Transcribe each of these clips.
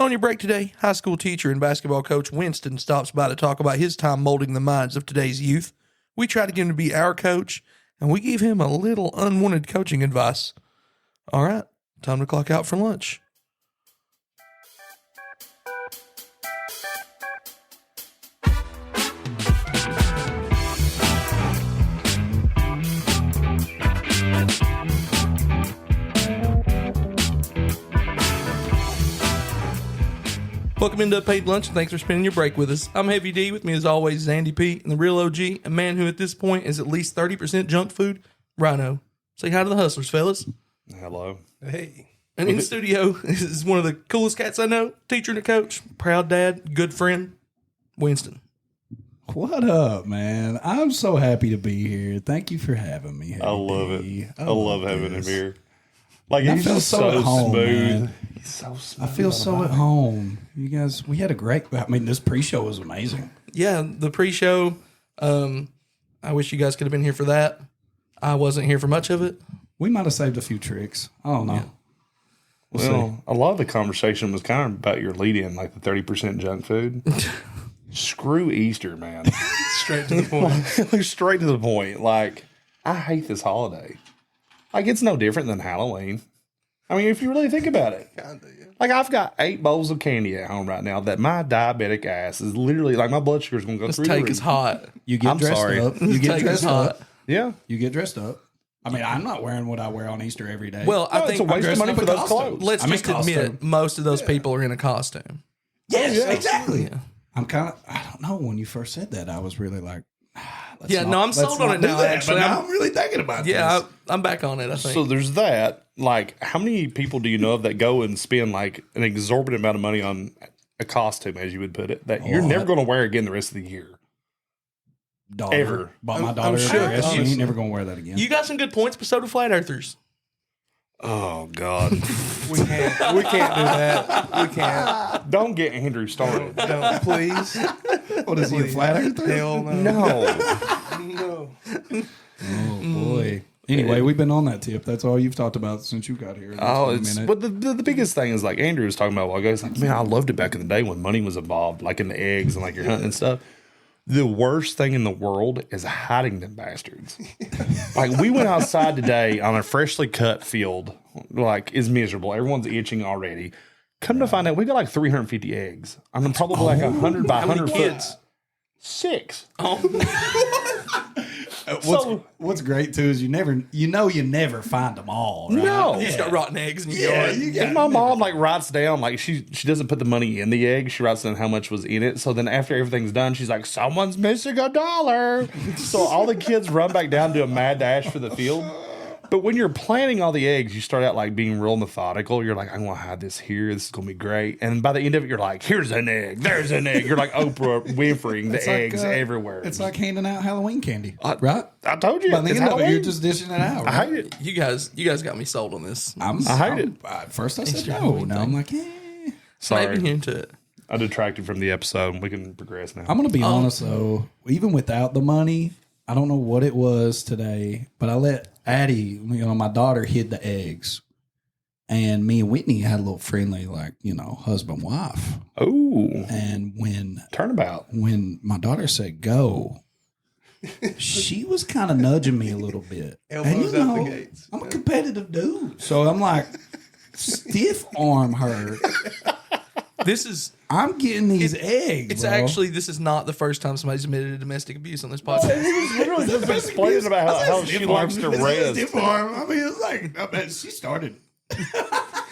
On your break today, high school teacher and basketball coach Winston stops by to talk about his time molding the minds of today's youth. We try to get him to be our coach, and we give him a little unwanted coaching advice. All right, time to clock out for lunch. Welcome into Paid Lunch, and thanks for spending your break with us. I'm Heavy D. With me, as always, is Andy P. and the real OG, a man who at this point is at least 30% junk food, Ryno. Say hi to the hustlers, fellas. Hello. Hey. And in the studio is one of the coolest cats I know, teacher and a coach, proud dad, good friend, Winston. What up, man? I'm so happy to be here. Thank you for having me. I love it. I love having him here. Like, I he's feel just so at home, smooth. man. He's so smooth. I feel so at home. You guys, we had a great, I mean, this pre-show was amazing. Yeah, the pre-show, I wish you guys could have been here for that. I wasn't here for much of it. We might have saved a few tricks. I don't know. Yeah. Well, a lot of the conversation was kind of about your lead-in, like the 30% junk food. Screw Easter, man. Straight to the point. Like, straight to the point. Like, I hate this holiday. Like, it's no different than Halloween. I mean, if you really think about it. Like, I've got 8 bowls of candy at home right now that my diabetic ass is literally, like, my blood sugar's going to go This through the take roof. is hot. You get I'm dressed sorry. up. You This get take is dressed hot. up. Yeah. You get dressed up. I mean, I'm not wearing what I wear on Easter every day. Well, I No, think it's a waste of money for those clothes. let's I'm in just admit, costume. most of those people are in a costume. yes, exactly. Yeah. I'm kind of, I don't know, when you first said that, I was really like, let's Yeah, no, I'm let's sold on not it do now, that, actually. but now I'm really thinking about Yeah, this. I'm back on it, I think. So there's that. Like, how many people do you know of that go and spend like an exorbitant amount of money on a costume, as you would put it, that you're never going to wear again the rest of the year? Daughter. Ever. Bought my I'm daughter a sure. dress. She Honestly. ain't never going to wear that again. You got some good points, but so do Flat Earthers. Oh, God. We can't do that. We can't. Don't get Andrew started. Don't, please. What is he, a flat earther? Hell no. No. No. Oh, boy. Anyway, we've been on that tip. That's all you've talked about since you got here. Oh, It's been a but minute. the biggest thing is, like Andrew was talking about a while ago, he's like, man, I loved it back in the day when money was involved, like in the eggs and like you're hunting and stuff. The worst thing in the world is hiding them bastards. Like, we went outside today on a freshly cut field, like, is miserable. Everyone's itching already. Come to find out, we got like 350 eggs. I'm probably like 100 by 100 many foot. kids? 6. What's great too is you never find them all. Right? No. You just got rotten eggs in your Yeah, yard. you got And my mom like writes down, like she doesn't put the money in the egg. She writes down how much was in it. So then after everything's done, she's like, someone's missing $1. So all the kids run back down to a mad dash for the field. But when you're planting all the eggs, you start out like being real methodical. You're like, I'm going to hide this here. This is going to be great. And by the end of it, you're like, here's an egg. There's an egg. You're like Oprah Winfreying the It's like, eggs everywhere. It's like handing out Halloween candy, right? I told you. By the it's end of it, Halloween. you're just dishing it out. I Right? hate it. You guys got me sold on this. I hate it. At first I said Easter no. Halloween Now thing. I'm like, Maybe Sorry. into it. I detracted from the episode. We can progress now. I'm going to be honest though. Even without the money, I don't know what it was today, but I let Addie, my daughter, hid the eggs, and me and Whitney had a little friendly, like husband wife. Oh, And turnabout. when my daughter said go, she was kind of nudging me a little bit. Elbows out the gates. I'm a competitive dude, so I'm like stiff arm her. This is I'm getting these eggs. it's bro. actually this is not the first time somebody's admitted to domestic abuse on this podcast. He was literally just explaining about how she likes to rest. Stiff arm. I mean, it's like she started.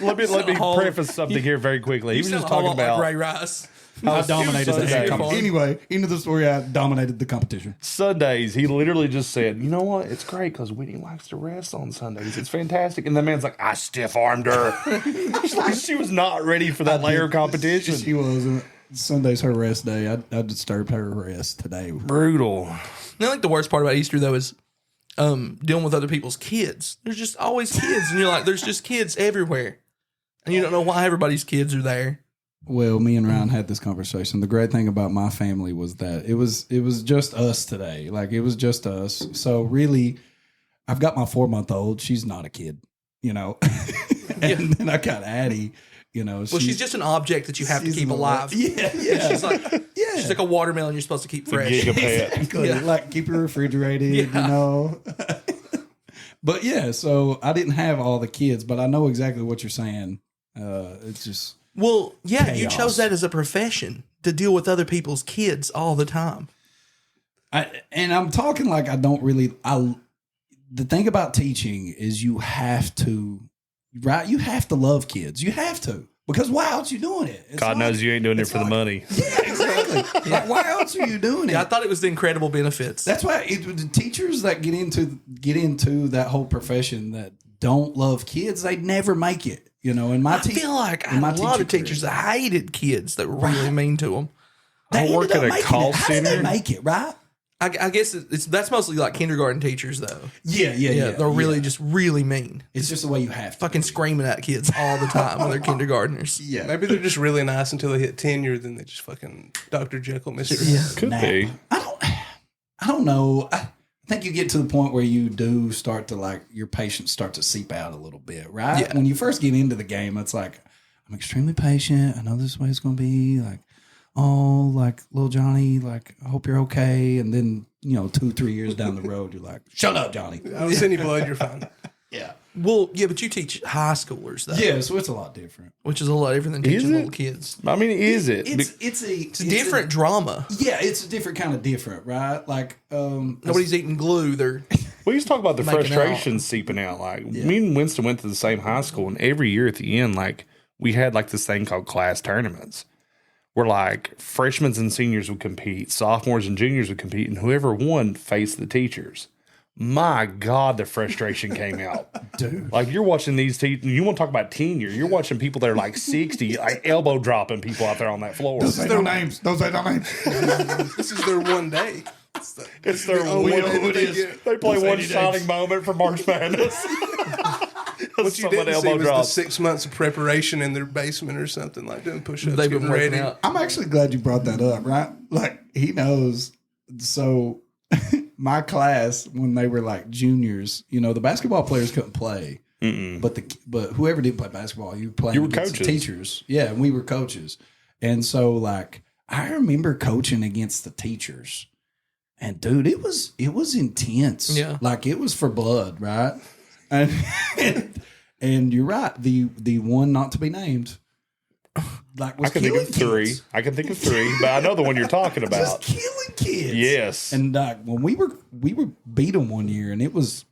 Let me whole- preface something here very quickly. He was sound just a whole talking lot about like Ray Rice. I dominated so the sad. competition. Anyway, into the story, I dominated the competition. Sundays. He literally just said, you know what? It's great because Whitney likes to rest on Sundays. It's fantastic. And the man's like, I stiff armed her. It's like she was not ready for that layer of competition. She wasn't. Sunday's her rest day. I disturbed her rest today. Brutal. I think the worst part about Easter though is dealing with other people's kids. There's just always kids, and you're like, there's just kids everywhere, and you don't know why everybody's kids are there. Well, me and Ryan had this conversation. The great thing about my family was that it was just us today. Like, it was just us. So really, I've got my 4-month-old. She's not a kid, and then I got Addie, You know, Well, she's just an object that you have to keep seasonal. alive. Yeah, yeah. She's like a watermelon you're supposed to keep fresh. Exactly. Yeah. Like keep it refrigerated, you Yeah. know. But yeah, so I didn't have all the kids, but I know exactly what you're saying. It's just Well, yeah, you chaos. chose that as a profession to deal with other people's kids all the time. and I'm talking like I don't really. The thing about teaching is you have to, right? You have to love kids. You have to, because why else you doing it? It's God knows you ain't doing it for the money. Yeah, exactly. Like, why else are you doing it? Yeah, I thought it was the incredible benefits. That's why the teachers that get into that whole profession that don't love kids, they never make it. You know, and I feel like I had a lot of teachers that hated kids that were really mean to them. I work at a call How did they center. make it, right? I guess that's mostly like kindergarten teachers, though. Yeah. They're really just really mean. It's just the way you have to. Fucking screaming at kids all the time when they're kindergartners. Yeah. Maybe they're just really nice until they hit tenure, then they just fucking Dr. Jekyll, Mr. Hyde. Could be. I don't know. I think you get to the point where you do start to like your patience start to seep out a little bit, right? Yeah. When you first get into the game, it's like I'm extremely patient. I know this is the way it's going to be. Like, oh, like little Johnny, like I hope you're okay. And then 2-3 years down the road, you're like, shut up, Johnny. I don't see any blood, you're fine. Yeah. Well, yeah, but you teach high schoolers, though. Yeah, so it's a lot different. Which is a lot different than Is teaching it? little kids. I mean, is it? It's a Different drama. Yeah, it's a different kind of different, right? Like Nobody's eating glue. They're We used to talk about the Making frustration seeping out. Like me and Winston went to the same high school, and every year at the end, like we had like this thing called class tournaments, where like freshmen and seniors would compete, sophomores and juniors would compete, and whoever won faced the teachers. My God, the frustration came out, dude. Like you're watching these teachers. You want to talk about tenure? You're watching people that are like 60, like elbow dropping people out there on that floor. Don't say no names. Don't say no names. This is their one day. It's their only wheel. day that they get. They play Don't say one any shining names. moment for March Madness. What you Someone didn't see elbow was drop. the 6 months of preparation in their basement or something, like doing push-ups, they've been getting working ready. out. I'm actually glad you brought that up, right? Like he knows. So my class, when they were like juniors, the basketball players couldn't play. But whoever did play basketball, you You were against the coaches. teachers. Yeah, and we were coaches. And so like I remember coaching against the teachers. And dude, it was intense. Yeah. Like it was for blood, right? And and you're right. The one not to be named, like was I can think of killing three. kids. I can think of three, but I know the one you're talking Just about. killing kids. Yes. And when we were beat them one year, and it was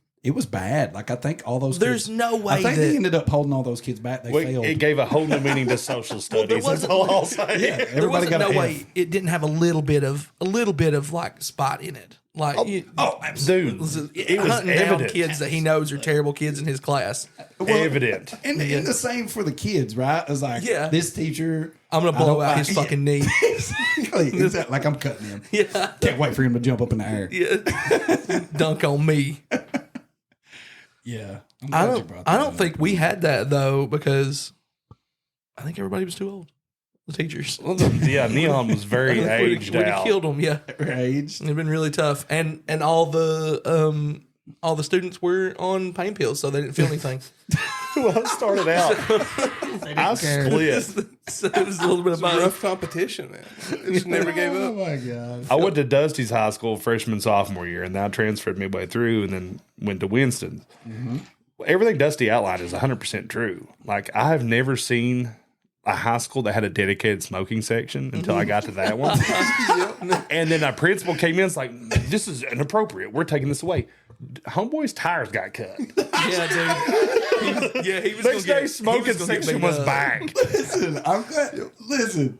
bad. Like I think all those There's kids, no way I think that they ended up holding all those kids back. They failed. It gave a whole new meaning to social studies. That's wasn't- all I'll say. Yeah, there everybody wasn't got no an way it didn't have a little bit of like spot in it. Like Dude, it was hunting down evident. kids that he knows are terrible kids in his class. Evident. And the same for the kids, right? It's like Yeah. this teacher, I'm gonna I blow don't out like- his fucking knee. exactly. Like I'm cutting him. Yeah, Can't wait for him to jump up in the air. yeah. Dunk on me. Yeah, I'm I glad you don't. brought I that don't up. think we had that though because I think everybody was too old. The teachers. Yeah, Neon was very aged We'd have out. killed them. Yeah, age. it'd been really tough, and all the students were on pain pills, so they didn't feel anything. Well, I started out. I split. So it was a little bit of It's a both. rough competition, man. It just never gave Oh up. my god. I went to Dusty's high school freshman, sophomore year, and then I transferred midway through and then went to Winston. Everything Dusty outlined is 100% true. Like, I have never seen a high school that had a dedicated smoking section until I got to that one. And then our principal came in, it's like, this is inappropriate. We're taking this away. Homeboy's tires got cut. Yeah, dude. He was Next day, smoking section was back. Listen, I'm glad. Listen,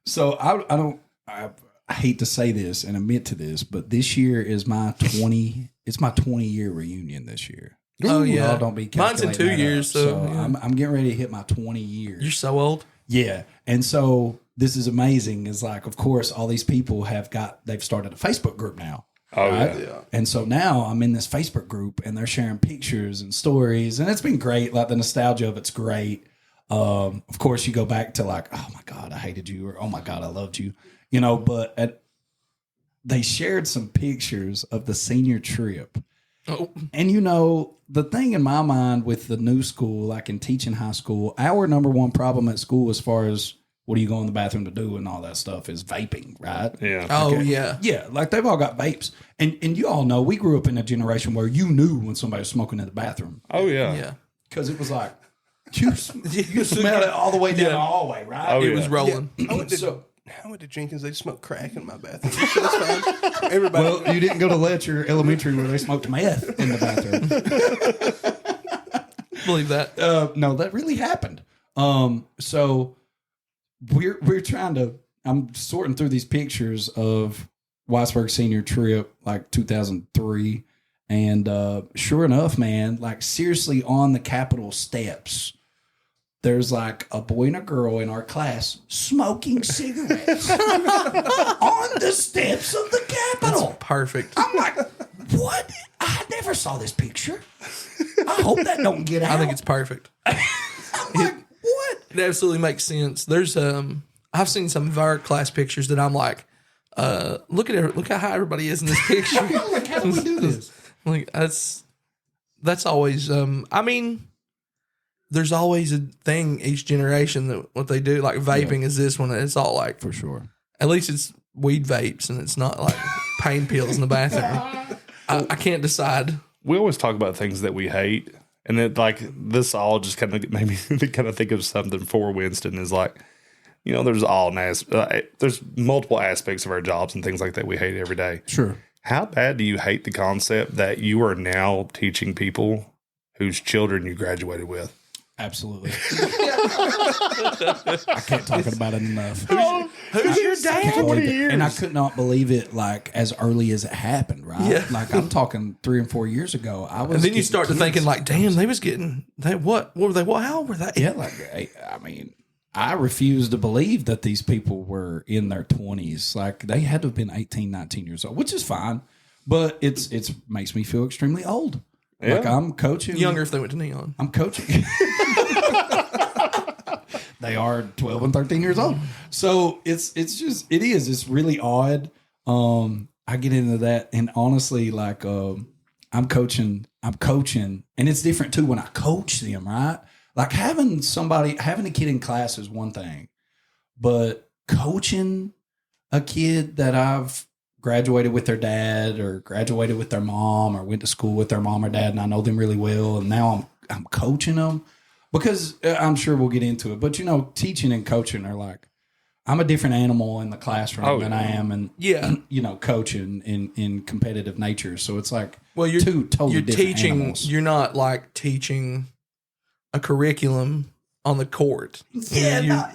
so I hate to say this and admit to this, but this year is my 20-year reunion this year. Oh yeah, Y'all don't be mine's in calculating 2 that years, up. so yeah. I'm getting ready to hit my 20 years. You're so old. Yeah. And so this is amazing. Is like, of course, all these people they've started a Facebook group now. Oh, right? yeah. And so now I'm in this Facebook group and they're sharing pictures and stories, and it's been great. Like the nostalgia of it's great. Of course, you go back to like, oh my God, I hated you, or oh my God, I loved you, but they shared some pictures of the senior trip. Oh, And the thing in my mind with the new school, like in teaching high school, our number one problem at school as far as what do you go in the bathroom to do and all that stuff is vaping, right? Yeah. oh Okay. yeah. Yeah, like they've all got vapes. And you all know we grew up in a generation where you knew when somebody was smoking in the bathroom. Oh, yeah. Yeah. Because it was like, you smelled it all the way down the hallway, right? Oh, It yeah. was rolling. I went to So- Jenkins. They smoked crack in my bathroom. That's fine. Everybody. Well, you didn't go to Letcher Elementary where they smoked meth in the bathroom. Believe that. No, that really happened. So we're trying to. I'm sorting through these pictures of Whitesburg senior trip, like 2003, and sure enough, man, like seriously, on the Capitol steps, there's like a boy and a girl in our class smoking cigarettes on the steps of the Capitol. Perfect. I'm like, what? I never saw this picture. I hope that don't get out. I think it's perfect. I'm like, what? It absolutely makes sense. There's I've seen some of our class pictures that I'm like, look at it, look how high everybody is in this picture. Like, how do we do this? Like that's always I mean, there's always a thing each generation that what they do. Like vaping is this one. It's all like For sure. at least it's weed vapes and it's not like pain pills in the bathroom. I can't decide. We always talk about things that we hate. And then, like, this all just kind of made me kind of think of something for Winston is like, there's there's multiple aspects of our jobs and things like that we hate every day. Sure. How bad do you hate the concept that you are now teaching people whose children you graduated with? Absolutely. I can't talk about it enough. Who's your dad? 20 years. And I could not believe it like as early as it happened, right? Yeah. Like I'm talking 3 and 4 years ago. I was And then you getting start to kids. thinking like, damn, they was getting what were they? What? How old were they? Yeah, like I mean, I refuse to believe that these people were in their 20s. Like they had to have been 18, 19 years old, which is fine. But it's makes me feel extremely old. Yeah. Like I'm coaching Younger if they went to neon. I'm coaching. They are 12 and 13 years old. So it's really odd. I get into that and honestly, like I'm coaching and it's different too when I coach them, right? Like having a kid in class is one thing, but coaching a kid that I've graduated with their dad or graduated with their mom or went to school with their mom or dad and I know them really well and now I'm coaching them because I'm sure we'll get into it. But teaching and coaching are like I'm a different animal in the classroom than I am in coaching in competitive nature. So it's like You're two totally different teaching. animals. You're not like teaching a curriculum on the court. Yeah,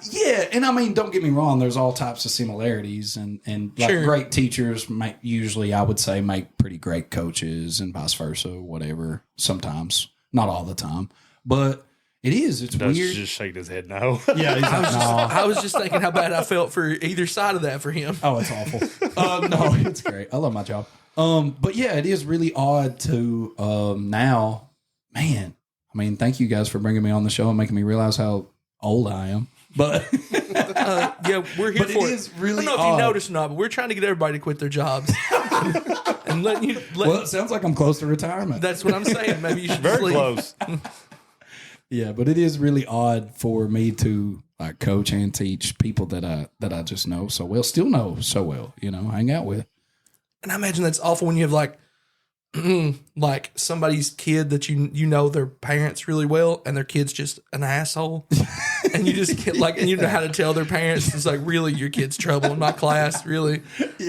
and I mean, don't get me wrong. There's all types of similarities, and like Sure. great teachers usually, I would say, make pretty great coaches, and vice versa. Whatever. Sometimes, not all the time, but it's Dutch weird. just shaking his head no. Yeah, he's like, no. I was just thinking how bad I felt for either side of that for him. Oh, it's awful. No, it's great. I love my job. But yeah, it is really odd to now, man. I mean, thank you guys for bringing me on the show and making me realize how old I am. But Yeah, we're here But it for it. is really I don't know if odd. you noticed or not, but we're trying to get everybody to quit their jobs and letting you. well, it sounds like I'm close to retirement. That's what I'm saying. Maybe you should Very sleep. close. Yeah, but it is really odd for me to like coach and teach people that I just know so well, still know so well, hang out with. And I imagine that's awful when you have like like somebody's kid that you know their parents really well and their kid's just an asshole. And you just get like, and you know how to tell their parents, it's like, really, your kid's trouble in my class. Really,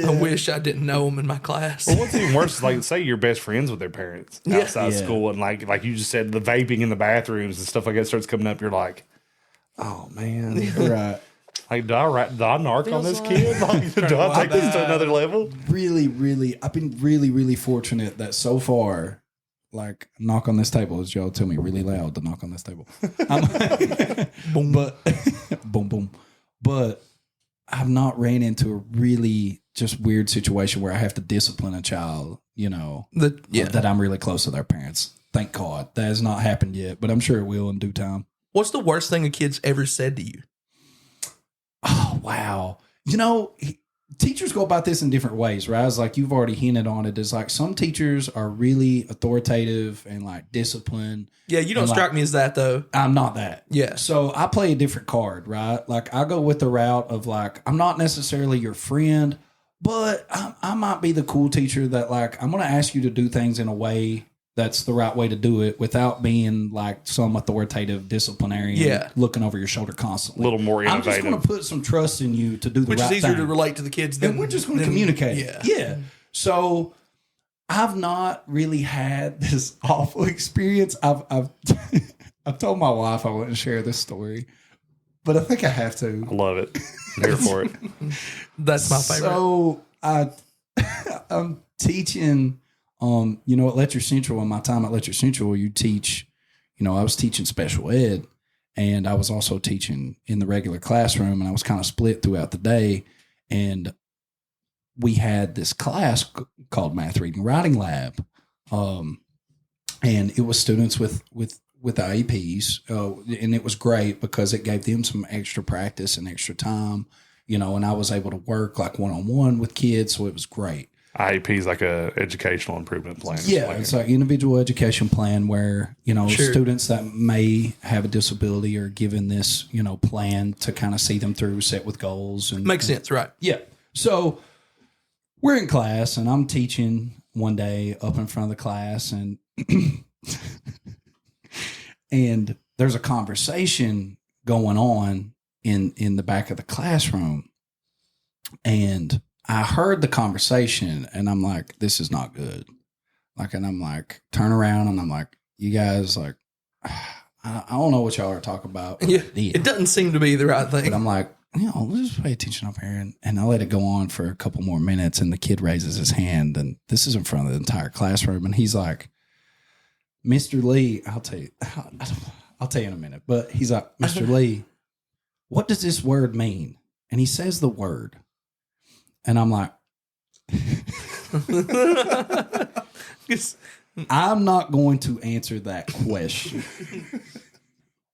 I wish I didn't know him in my class. Well, what's even worse is like, say you're best friends with their parents outside Yeah. school, and like you just said, the vaping in the bathrooms and stuff like that starts coming up. You're like, oh man, Right. like do I narc on this kid? Like, do I take this to another level? Really, I've been really fortunate that so far, like knock on this table, as y'all tell me really loud to knock on this table. Boom, but boom, boom. But I've not ran into a really just weird situation where I have to discipline a child, that I'm really close to their parents. Thank God. That has not happened yet, but I'm sure it will in due time. What's the worst thing a kid's ever said to you? Oh, wow. teachers go about this in different ways, right? It's like you've already hinted on it. It's like some teachers are really authoritative and like disciplined. Yeah, you don't And, strike me as that though. I'm not that. Yeah. So I play a different card, right? Like I go with the route of like, I'm not necessarily your friend, but I might be the cool teacher that like, I'm going to ask you to do things in a way that's the right way to do it without being like some authoritative disciplinarian looking over your shoulder constantly. A little more innovative. I'm just going to put some trust in you to do the Which right is easier thing. to relate to the kids than And we're just going to communicate. Yeah. Yeah. So I've not really had this awful experience. I've I've told my wife I wouldn't share this story, but I think I have to. I love it. I'm here for it. That's my favorite. So I'm teaching, at Lecture Central. In my time at Lecture Central, you teach, I was teaching special ed, and I was also teaching in the regular classroom, and I was kind of split throughout the day. And we had this class called Math Reading Writing Lab, and it was students with IEPs, and it was great because it gave them some extra practice and extra time, and I was able to work like one-on-one with kids, so it was great. IEP is like a educational improvement plan. Yeah, it's like individual education plan where, Sure. students that may have a disability are given this, plan to kind of see them through, set with goals. And Makes sense, right? Yeah. So we're in class and I'm teaching one day up in front of the class and and there's a conversation going on in the back of the classroom. And I heard the conversation and I'm like, this is not good. And I'm like, turn around and I'm like, you guys, like, I don't know what y'all are talking about. Yeah, it doesn't seem to be the right thing. But I'm like, let's just pay attention up here. And I let it go on for a couple more minutes. And the kid raises his hand. And this is in front of the entire classroom. And he's like, Mr. Lee, I'll tell you in a minute. But he's like, Mr. Lee, what does this word mean? And he says the word. And I'm like, I'm not going to answer that question.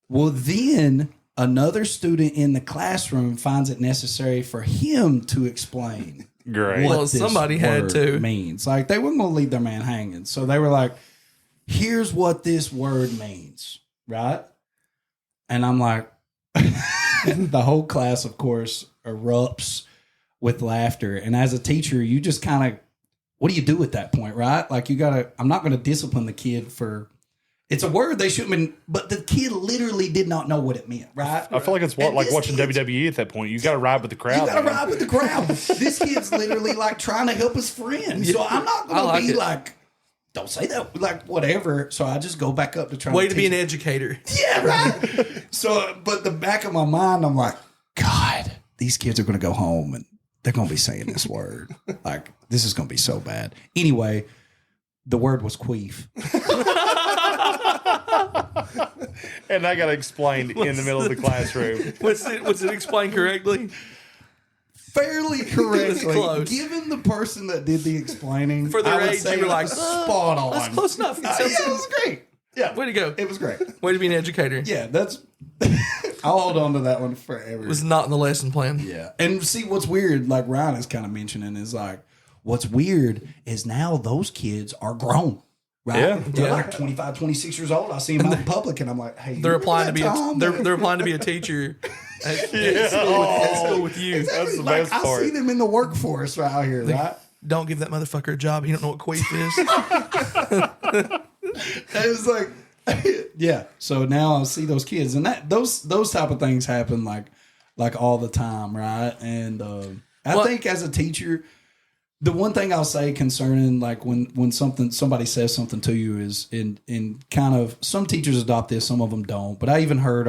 Well, then another student in the classroom finds it necessary for him to explain Great. what Well, this somebody had word to. means. Like they weren't going to leave their man hanging. So they were like, here's what this word means, right? And I'm like, the whole class, of course, erupts with laughter. And as a teacher, you just kind of, what do you do at that point, right? Like I'm not going to discipline the kid for, it's a word they shouldn't have been, but the kid literally did not know what it meant, right? I feel like it's And like this watching kid's- WWE at that point. You got to ride with the crowd. You got to man. ride with the crowd. This kid's literally like trying to help his friend. So I'm not I going like to be it. like, don't say that, like whatever. So I just go back up to try Way to to be teach an educator. Yeah, right. So, but the back of my mind, I'm like, God, these kids are going to go home and they're going to be saying this word. Like, this is going to be so bad. Anyway, the word was queef. And I got explained in the middle of the classroom. Was it explained correctly? Fairly correctly. close. Given the person that did the explling, For their I would age, say you were it like, was spot on. That's close enough. It Yeah, sounds it was great. Yeah. Way to go. It was great. Way to be an educator. Yeah, that's. I'll hold on to that one forever. It was not in the lesson plan. Yeah. And see, what's weird, like Ryan is kind of mentioning, is like, what's weird is now those kids are grown. Right? Yeah. They're Yeah. like 25, 26 years old. I see them out in public and I'm like, hey, They're you applying to be remember that a, time? they're applying to be a teacher at school with you. That's the Like, best I part. see them in the workforce right out here, right? Don't give that motherfucker a job. He don't know what queef is. And it's like, yeah. So now I see those kids, and those type of things happen like all the time, right? And I Well- think as a teacher, the one thing I'll say concerning like when somebody says something to you is in kind of, some teachers adopt this, some of them don't. But I even heard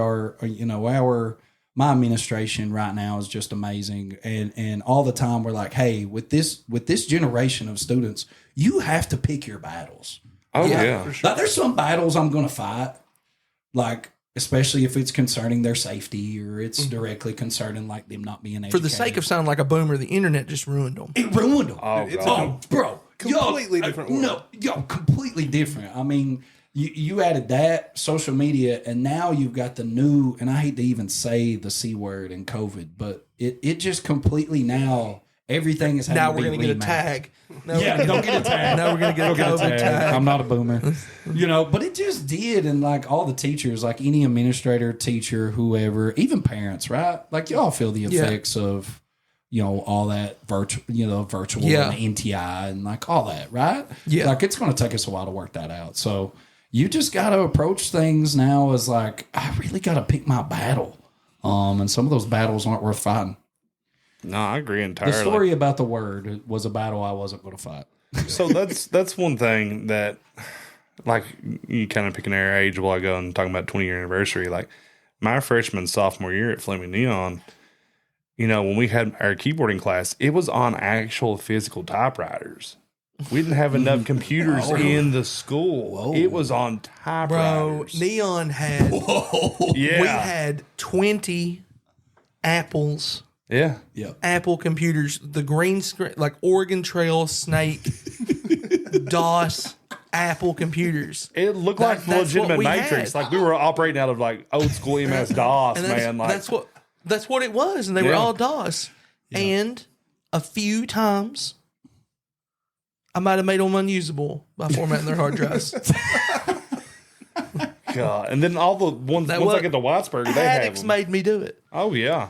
my administration right now is just amazing, and all the time we're like, hey, with this generation of students, you have to pick your battles. Oh, Yeah, yeah. for sure. Like, there's some battles I'm going to fight, like especially if it's concerning their safety or it's directly concerning like them not being educated. For the sake of sounding like a boomer, the internet just ruined them. It ruined them. Oh, It's God. Bro, completely different world. No, completely different. I mean, you added that, social media, and now you've got the new, and I hate to even say the C word in COVID, but it just completely now Everything is Now having we're to going be to get a rematched. tag. Now Yeah, don't get a tag. Now we're going to get a COVID tag. I'm not a boomer. But it just did. And like all the teachers, like any administrator, teacher, whoever, even parents, right? Like y'all feel the effects of, all that virtual and NTI and like all that, right? Yeah. Like it's going to take us a while to work that out. So you just got to approach things now as like, I really got to pick my battle. And some of those battles aren't worth fighting. No, I agree entirely. The story about the word was a battle I wasn't going to fight. So that's one thing that, like, you kind of pick an our age while I go and talking about 20-year anniversary. Like, my freshman, sophomore year at Fleming Neon, when we had our keyboarding class, it was on actual physical typewriters. We didn't have enough computers in the school. Whoa. It was on typewriters. Bro, Neon had, Yeah. we had 20 Apples. Yeah. Apple computers, the green screen, like Oregon Trail, Snake, DOS, Apple computers. It looked like the That's what legitimate we Matrix. had. Like we were operating out of like old school MS DOS, And man. Like that's what it was, and they were all DOS. Yeah. And a few times, I might have made them unusable by formatting their hard drives. God. And then all the ones I get to Whitesburg, they have Addicts them. made me do it. Oh yeah.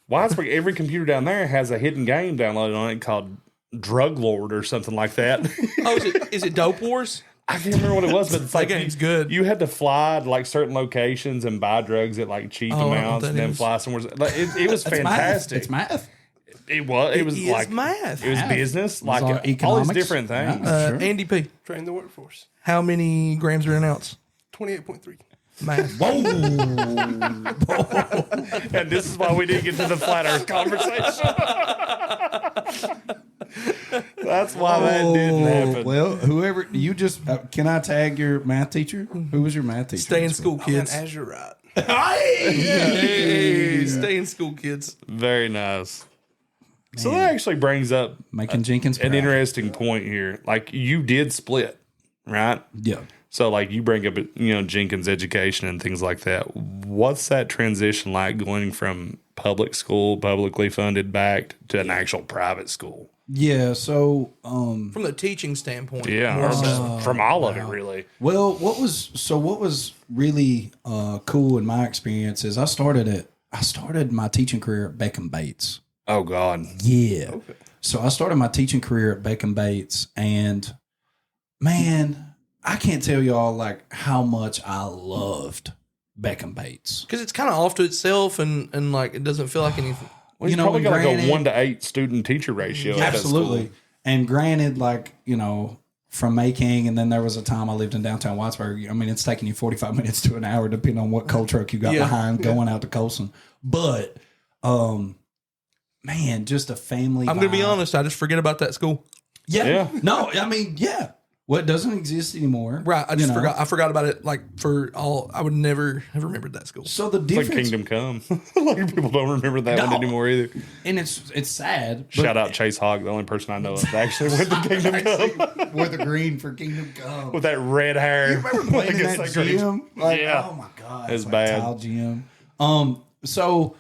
Whitesburg, every computer down there has a hidden game downloaded on it called Drug Lord or something like that. Oh, is it Dope Wars? I can't remember what it was, but it's like game's good. You had to fly to like certain locations and buy drugs at like cheap amounts, and then fly somewhere. Like, it was fantastic. It's math. It was. It was like math. It was business, like all all these economics. different things. Sure. Andy P. Train the workforce. How many grams are in an ounce? 28.3. Math. Whoa. And this is why we didn't get to the flat Earth conversation. That's why that didn't happen. Well, whoever you just can I tag your math teacher? Who was your math teacher? Stay in school, I'm kids. an Azurite. Hey, stay in school, kids. Very nice. So that actually brings up Making Jenkins an proud. interesting point here. Like you did split, right? Yeah. So like you bring up, Jenkins education and things like that. What's that transition like going from public school, publicly funded, backed to an actual private school? Yeah. So, From the teaching standpoint. Yeah, more or so. just from all of it, really. well, what was really cool in my experience is I started my teaching career at Beckham Bates. Oh God, Yeah. Okay. So I started my teaching career at Beckham Bates, and man, I can't tell y'all like how much I loved Beckham Bates. Because it's kind of off to itself, and like it doesn't feel like anything. well, you probably got like granted- a 1-to-8 student teacher ratio. at that Absolutely. school. And granted, like, from Mayking, and then there was a time I lived in downtown Whitesburg. I mean, it's taking you 45 minutes to an hour, depending on what coal truck you got behind going out to Colson. But, man, just a family. I'm going to be vibe. honest. I just forget about that school. Yeah. No, I mean, yeah. Well, it doesn't exist anymore. Right. I just forgot. I forgot about it. Like for all, I would never have remembered that school. So the It's like difference, Kingdom Come. Like people don't remember that No. one anymore either. and it's sad. but- Shout out Chase Hogg, the only person I know of that actually went to Kingdom Come Wore the green for Kingdom Come. with that red hair. You remember playing in Like that it's like- gym? Like, Yeah. oh my god, It's like bad. Tile gym. So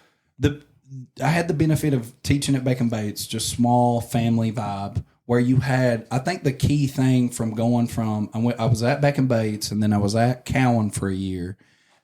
I had the benefit of teaching at Beckham Bates, just small family vibe, where you had. I think the key thing from going from I was at Beckham Bates, and then I was at Cowan for a year,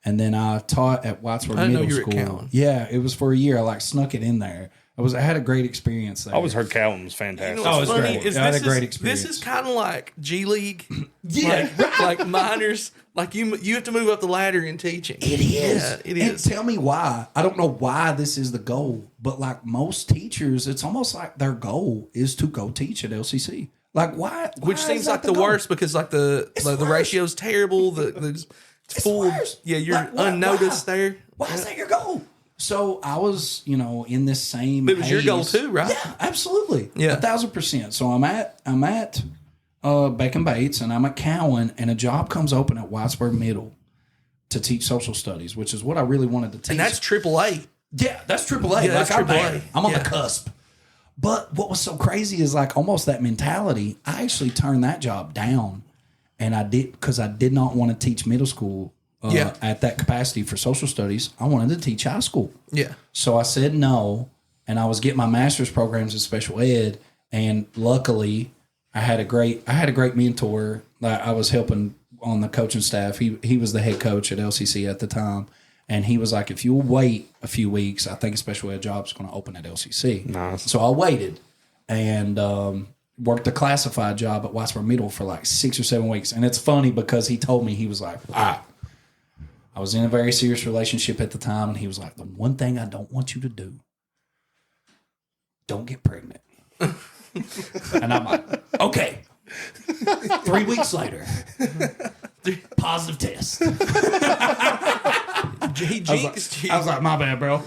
and then I taught at Whitesburg I didn't know Middle you were at School. Cowan. Yeah, it was for a year. I like snuck it in there. I had a great experience there. I always heard Calvin was fantastic. You know what's it's funny great. is I had this a great is experience. this is kind of like G League. Yeah, like minors. Like you have to move up the ladder in teaching. It is. Yeah, it And is. tell me why. I don't know why this is the goal, but like most teachers, it's almost like their goal is to go teach at LCC. Like why? Which why seems is that like the goal? worst because like the worse. ratio's terrible. It's full. worse. Yeah, you're Like, why- unnoticed why? there. Why is that your goal? So I was, in this same. It was your goal haze. too, right? Yeah, absolutely. Yeah. 1,000%. So I'm at Beckham Bates, and I'm at Cowan, and a job comes open at Whitesburg Middle to teach social studies, which is what I really wanted to teach. And that's AAA. Yeah, that's AAA. Yeah, that's I'm there. AAA. I'm on Yeah. the cusp. But what was so crazy is like almost that mentality. I actually turned that job down, and I did because I did not want to teach middle school at that capacity for social studies. I wanted to teach high school. Yeah. So I said no, and I was getting my master's programs in special ed. And luckily, I had a great mentor that I was helping on the coaching staff. He was the head coach at LCC at the time. And he was like, if you'll wait a few weeks, I think a special ed job is going to open at LCC. Nice. So I waited and worked a classified job at Whitesboro Middle for like 6 or 7 weeks. And it's funny because he told me, he was like, I was in a very serious relationship at the time. And he was like, the one thing I don't want you to do, don't get pregnant. And I'm like, okay. 3 weeks later, positive test. He jinxed you. I was like, my bad, bro.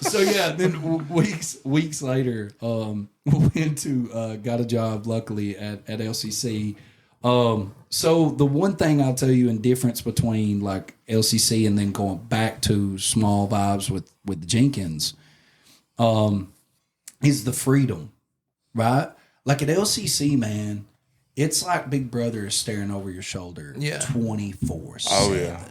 So yeah, then weeks later, went to got a job luckily at LCC. So the one thing I'll tell you in difference between like LCC and then going back to small vibes with Jenkins, is the freedom, right? Like at LCC, man, it's like Big Brother is staring over your shoulder 24/7. Oh, yeah.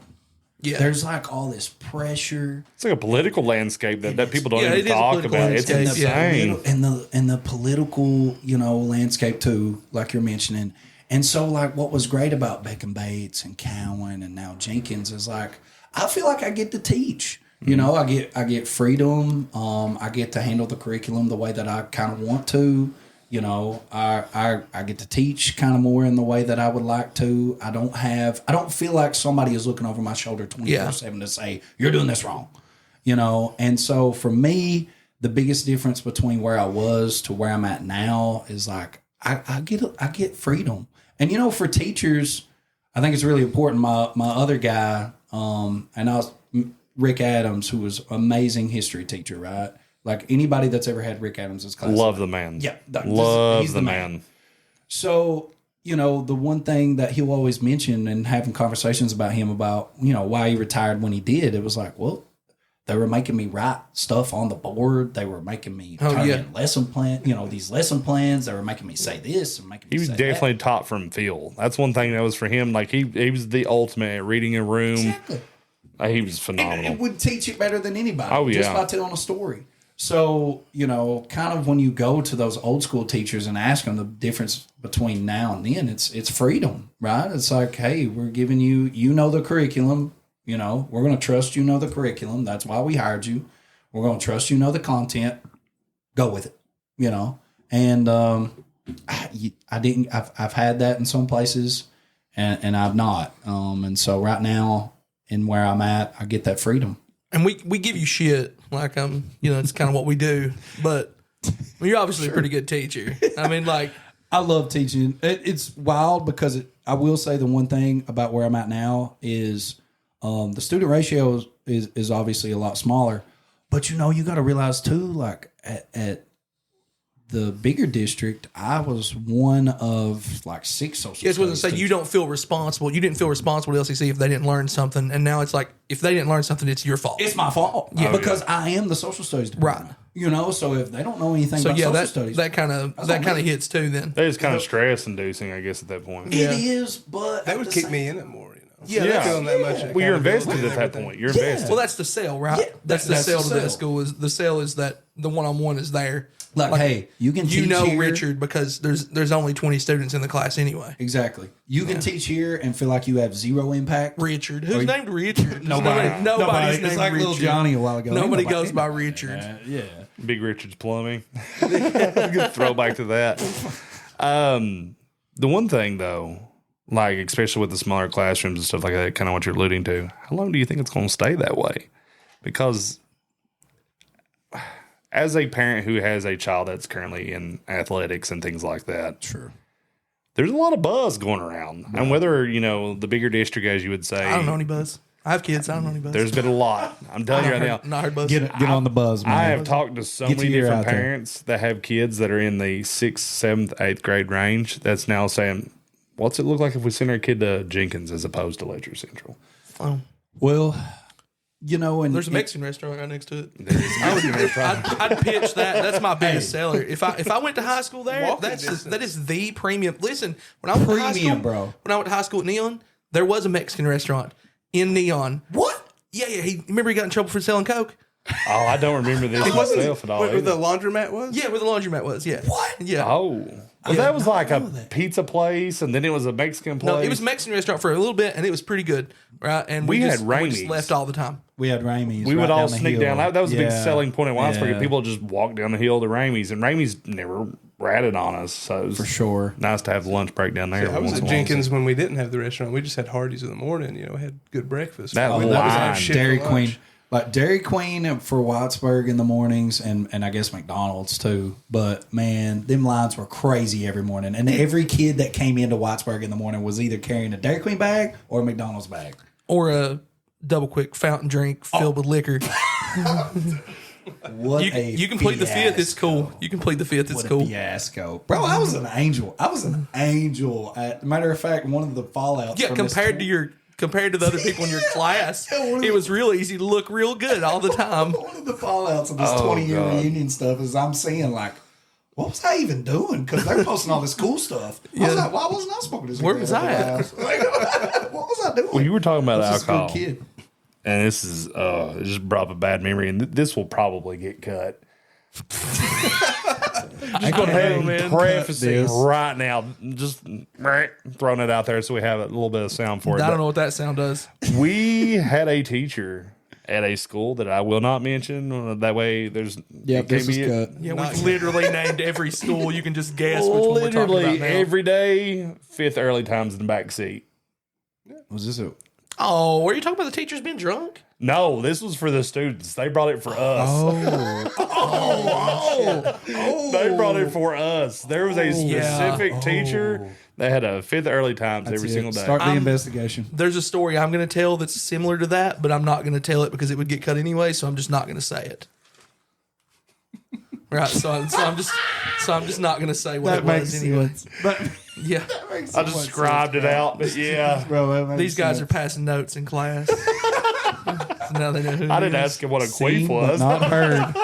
Yeah. There's like all this pressure. It's like a political landscape that people don't Yeah, even it is a talk political about. It's landscape, yeah. insane. And the political, landscape too, like you're mentioning. And so like what was great about Beckham Bates and Cowan and now Jenkins is like I feel like I get to teach. You know, I get freedom. I get to handle the curriculum the way that I kind of want to. You know, I get to teach kind of more in the way that I would like to. I don't feel like somebody is looking over my shoulder 24/7 to say, you're doing this wrong. You know, and so for me, the biggest difference between where I was to where I'm at now is like I get freedom. And for teachers, I think it's really important. My other guy, and I was Rick Adams, who was amazing history teacher, right? Like anybody that's ever had Rick Adams as class. Love the man. Yeah. Love the man. So, the one thing that he'll always mention and having conversations about him about, why he retired when he did, it was like, well, they were making me write stuff on the board. They were making me turn in lesson plan, these lesson plans. They were making me say this and making me He was say definitely that. taught from feel. That's one thing that was for him. Like he was the ultimate at reading a room. Exactly. He was phenomenal. And would teach it better than anybody. Oh, Just yeah. by telling a story. So, kind of when you go to those old school teachers and ask them the difference between now and then, it's freedom, right? It's like, hey, we're giving you, the curriculum, we're going to trust the curriculum. That's why we hired you. We're going to trust the content. Go with it, And I've had that in some places and I've not. And so right now, in where I'm at, I get that freedom. And we give you shit, like it's kind of what we do. But you're obviously a pretty good teacher. I mean, like I love teaching. It's wild because I will say the one thing about where I'm at now is the student ratio is obviously a lot smaller. But you got to realize too, like at the bigger district, I was one of like 6 social studies. Yes, I was going to say, you don't feel responsible. You didn't feel responsible to LCC if they didn't learn something. And now it's like, if they didn't learn something, it's your fault. It's my fault. Yeah. Because I am the social studies department. Right. So if they don't know anything about social studies. that kind of hits too then. That is kind of stress inducing, I guess, at that point. It is, but That would kick me in it more, Yeah, Not feeling that much. Well, you're invested accountability at and that everything. point. You're invested. Well, that's the sale, right? Yeah, that's the that's sale the to that sale. school. Is the sale is that the one-on-one is there. Like, hey, you can teach here. Richard because there's only 20 students in the class anyway. Exactly. You can teach here and feel like you have zero impact. Richard, who's named Richard? Nobody's Nobody's named it's like Richard. little Johnny a while ago. Nobody goes by Richard. Yeah. Big Richard's Plumbing. Good throwback to that. The one thing, though, like especially with the smaller classrooms and stuff like that, kind of what you're alluding to, how long do you think it's going to stay that way? Because as a parent who has a child that's currently in athletics and things like that, Sure. there's a lot of buzz going around. Right. And whether, the bigger district, as you would say. I don't know any buzz. I have kids. I don't know any buzz. There's been a lot. I'm telling you right now. Not heard buzz. Get on the buzz, man. I have talked to so Get many your ear different out there. parents that have kids that are in the 6th, 7th, 8th grade range that's now saying, what's it look like if we send our kid to Jenkins as opposed to Ledger Central? Oh. Well, and There's a Mexican restaurant right next to it. I'd pitch that. That's my biggest seller. If I went to high school there, Walking that is the premium. Listen, when I went to high school, bro. When I went to high school at Neon, there was a Mexican restaurant in Neon. What? Yeah. Remember he got in trouble for selling coke? Oh, I don't remember this myself at all. Where the either. laundromat was? Yeah, where the laundromat was. Yeah. What? Yeah. Oh. Well, that was like a pizza place, and then it was a Mexican place. No, it was a Mexican restaurant for a little bit, and it was pretty good, right? And We had just Ramey's. left all the time. We had Ramey's. We right would all down the sneak hill. down. That was a big Yeah. selling point in Whitesburg. Yeah. People just walk down the hill to Ramey's, and Ramey's never ratted on us. So it was For sure. nice to have the lunch break down there. I every was once at in a while. Jenkins when we didn't have the restaurant. We just had Hardee's in the morning. Had good breakfast. That We line. always had shit for Dairy lunch. Queen. Like Dairy Queen for Whitesburg in the mornings and I guess McDonald's too. But man, them lines were crazy every morning. And every kid that came into Whitesburg in the morning was either carrying a Dairy Queen bag or a McDonald's bag. Or a double quick fountain drink filled with liquor. What You complete the fifth, it's cool. You complete the fifth, it's What a cool. fiasco. Bro, I was an angel. Matter of fact, one of the fallouts Yeah, from this compared to the other people in your class, it was real easy to look real good all the time. one of the fallouts of this 20-year reunion stuff is I'm seeing like, what was I even doing? Because they're posting all this cool stuff. I was like, why wasn't I smoking this? Where was I at? What was I doing? Well, you were talking about I was just a alcohol, good kid. and this is it just brought up a bad memory, and this will probably get cut. Just go ahead and preface it right now. Just throwing it out there so we have a little bit of sound for it. I But don't know what that sound does. we had a teacher at a school that I will not mention. That way, there's Yeah, it this can't is be- cut. Yeah, we've literally named every school. You can just guess which one we're talking Literally about now. every day, fifth early times in the back seat. Was this a Oh, were you talking about the teachers being drunk? No, this was for the students. They brought it for us. They brought it for us. There was a specific teacher that had a fifth early times every single day. Start the investigation. There's a story I'm going to tell that's similar to that, but I'm not going to tell it because it would get cut anyway. So I'm just not going to say it. Right. So I'm just not going to say what That it makes was anyway. sense. But Yeah. I described it out, but yeah. bro, that makes These guys sense. are passing notes in class. So now they know who I it didn't is. ask him what a Seen queef but was. not heard.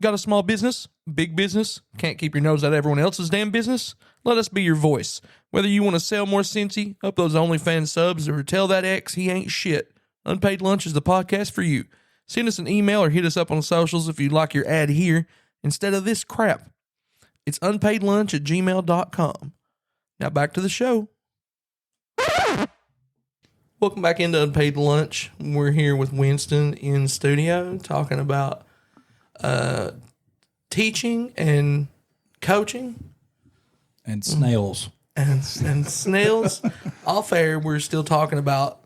Got a small business? Big business? Can't keep your nose out of everyone else's damn business? Let us be your voice. Whether you want to sell more Cincy, up those OnlyFans subs, or tell that ex he ain't shit, Unpaid Lunch is the podcast for you. Send us an email or hit us up on the socials if you'd like your ad here instead of this crap. It's unpaidlunch@gmail.com. Now back to the show. Welcome back into Unpaid Lunch. We're here with Winston in studio talking about teaching and coaching And snails. and snails. Off air, we're still talking about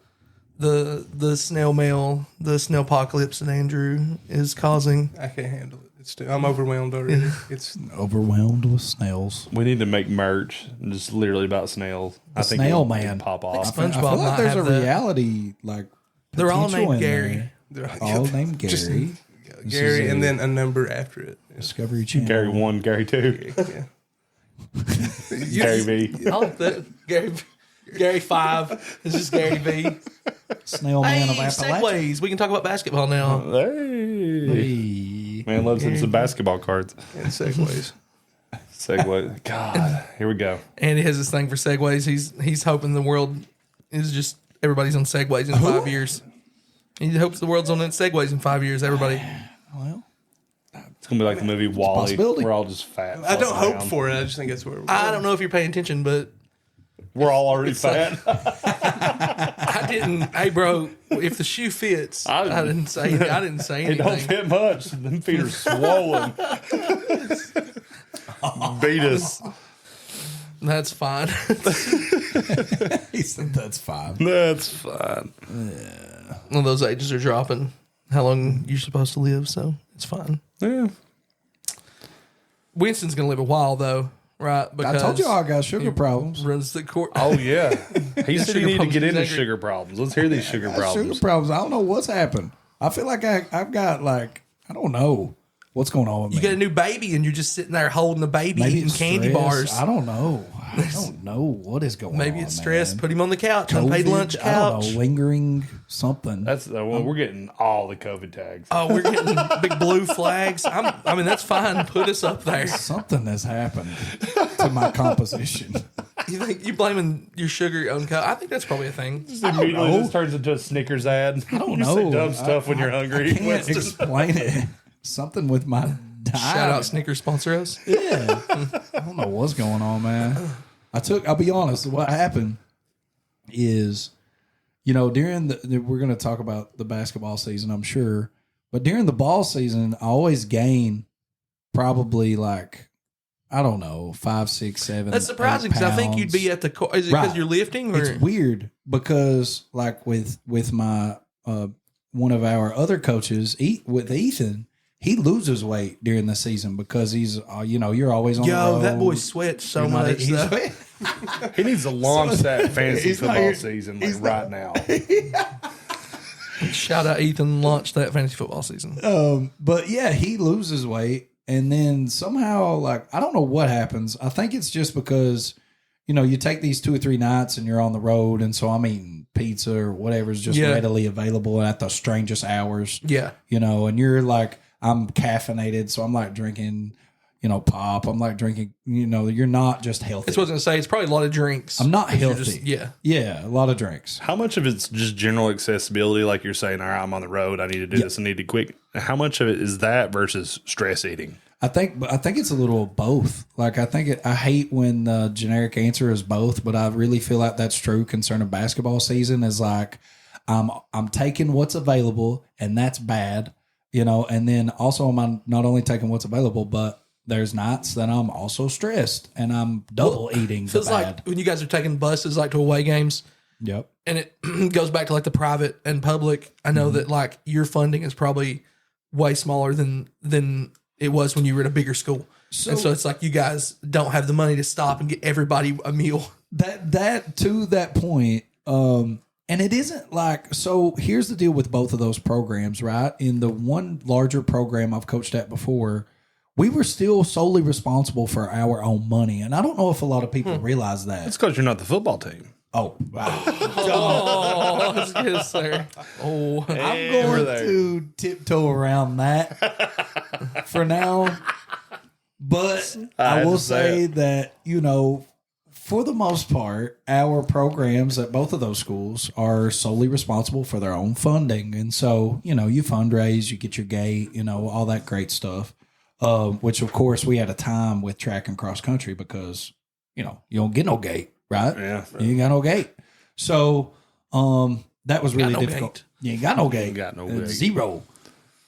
the snail mail, the snail apocalypse that Andrew is causing. I can't handle it. I'm overwhelmed already. It's Overwhelmed with snails. We need to make merch just literally about snails. I think Snail it would Man. pop I off. feel SpongeBob like might there's a have that. reality like They're all potential named in Gary. there. All named Gary. Just- This Gary, is and a then a number after it. Discovery Channel. Gary 1, Gary 2, Yeah. Gary V. I like that. Gary 5. This is Gary V. Snail Man of Hey, Appalachia. segues. We can talk about basketball now. Hey. Hey. Man loves him some basketball cards. And segues. Segway. God, here we go. And he has this thing for segues. He's hoping the world is just everybody's on segues in 5 years. He hopes the world's on segues in 5 years. Everybody. Well, It's gonna be like the movie Wall-E. possibility. We're all just fat. I don't floating hope around. for it. I just think that's where we're I don't know if you're paying attention, but We're all already fat. I didn't. Hey, bro, if the shoe fits, I didn't say. I didn't say It don't anything. fit much. Them feet are swollen. Beat us. That's fine. he said that's fine. That's fine. Well, those ages are dropping. How long you're supposed to live, so it's fine. Yeah. Winston's gonna live a while though, right? I told you I got sugar he problems. runs the court. Oh yeah. He said you need to problems. get He's into angry. sugar problems. Let's hear these sugar I got sugar problems. problems. I don't know what's happened. I feel like I've got like I don't know what's going on with You me. get a new baby and you're just sitting there holding the baby Maybe eating it's candy stress. bars. I don't know. I don't know what is going on. Maybe it's stress. man. Put him on the couch. Unpaid COVID, lunch I don't couch. know, lingering something. That's well, we're getting all the COVID tags. Oh, we're getting big blue flags. I mean, that's fine. Put us up there. Something has happened to my composition. You think you blaming your sugar on cow? I think that's probably a thing. Immediately this turns into a Snickers ad. I don't You say know. dumb stuff when you're hungry. I can't explain it. Something with my diet. Shout out Snickers sponsor us. Yeah. I don't know what's going on, man. I'll be honest, what happened is, during we're going to talk about the basketball season, I'm sure, but during the ball season, I always gain probably like, I don't know, 5, 6, 7. That's surprising because I think you'd be at the. Is it because Right. you're lifting? Or? It's weird because like with my one of our other coaches, with Ethan, he loses weight during the season because he's you're always on the road. That boy sweats so much. though. He needs to launch that fantasy he's not football here- season he's right now. Shout out Ethan launched that fantasy football season. But yeah, he loses weight, and then somehow, like, I don't know what happens. I think it's just because you take these 2 or 3 nights and you're on the road, and so I'm eating pizza or whatever's just readily available at the strangest hours. Yeah. And you're like, I'm caffeinated, so I'm like drinking, pop. I'm like drinking, you're not just healthy. That's what I was going to say. It's probably a lot of drinks. I'm not You're healthy. Yeah. A lot of drinks. How much of it's just general accessibility, like you're saying, all right, I'm on the road, I need to do this, I need to quick. How much of it is that versus stress eating? I think it's a little of both. Like I hate when the generic answer is both, but I really feel like that's true concerning basketball season. Is like I'm taking what's available, and that's bad, And then also I'm not only taking what's available, but there's nights that I'm also stressed and I'm double eating. Feels the bad. like when you guys are taking buses like to away games. Yep. And it goes back to like the private and public. I know that like your funding is probably way smaller than it was when you were at a bigger school. And so it's like you guys don't have the money to stop and get everybody a meal. That to that point, and it isn't like, so here's the deal with both of those programs, right? In the one larger program I've coached at before, we were still solely responsible for our own money. And I don't know if a lot of people realize that. It's because you're not the football team. Oh, wow. Oh, that's good, sir. Oh, I'm going to tiptoe around that for now. But I will say that, for the most part, our programs at both of those schools are solely responsible for their own funding. And so, you fundraise, you get your gate, all that great stuff. Which, of course, we had a time with track and cross country because, you don't get no gate, right? Yeah. You ain't got no gate. So that was really difficult. Gate. You ain't got no gate. Ain't got no gate. Zero.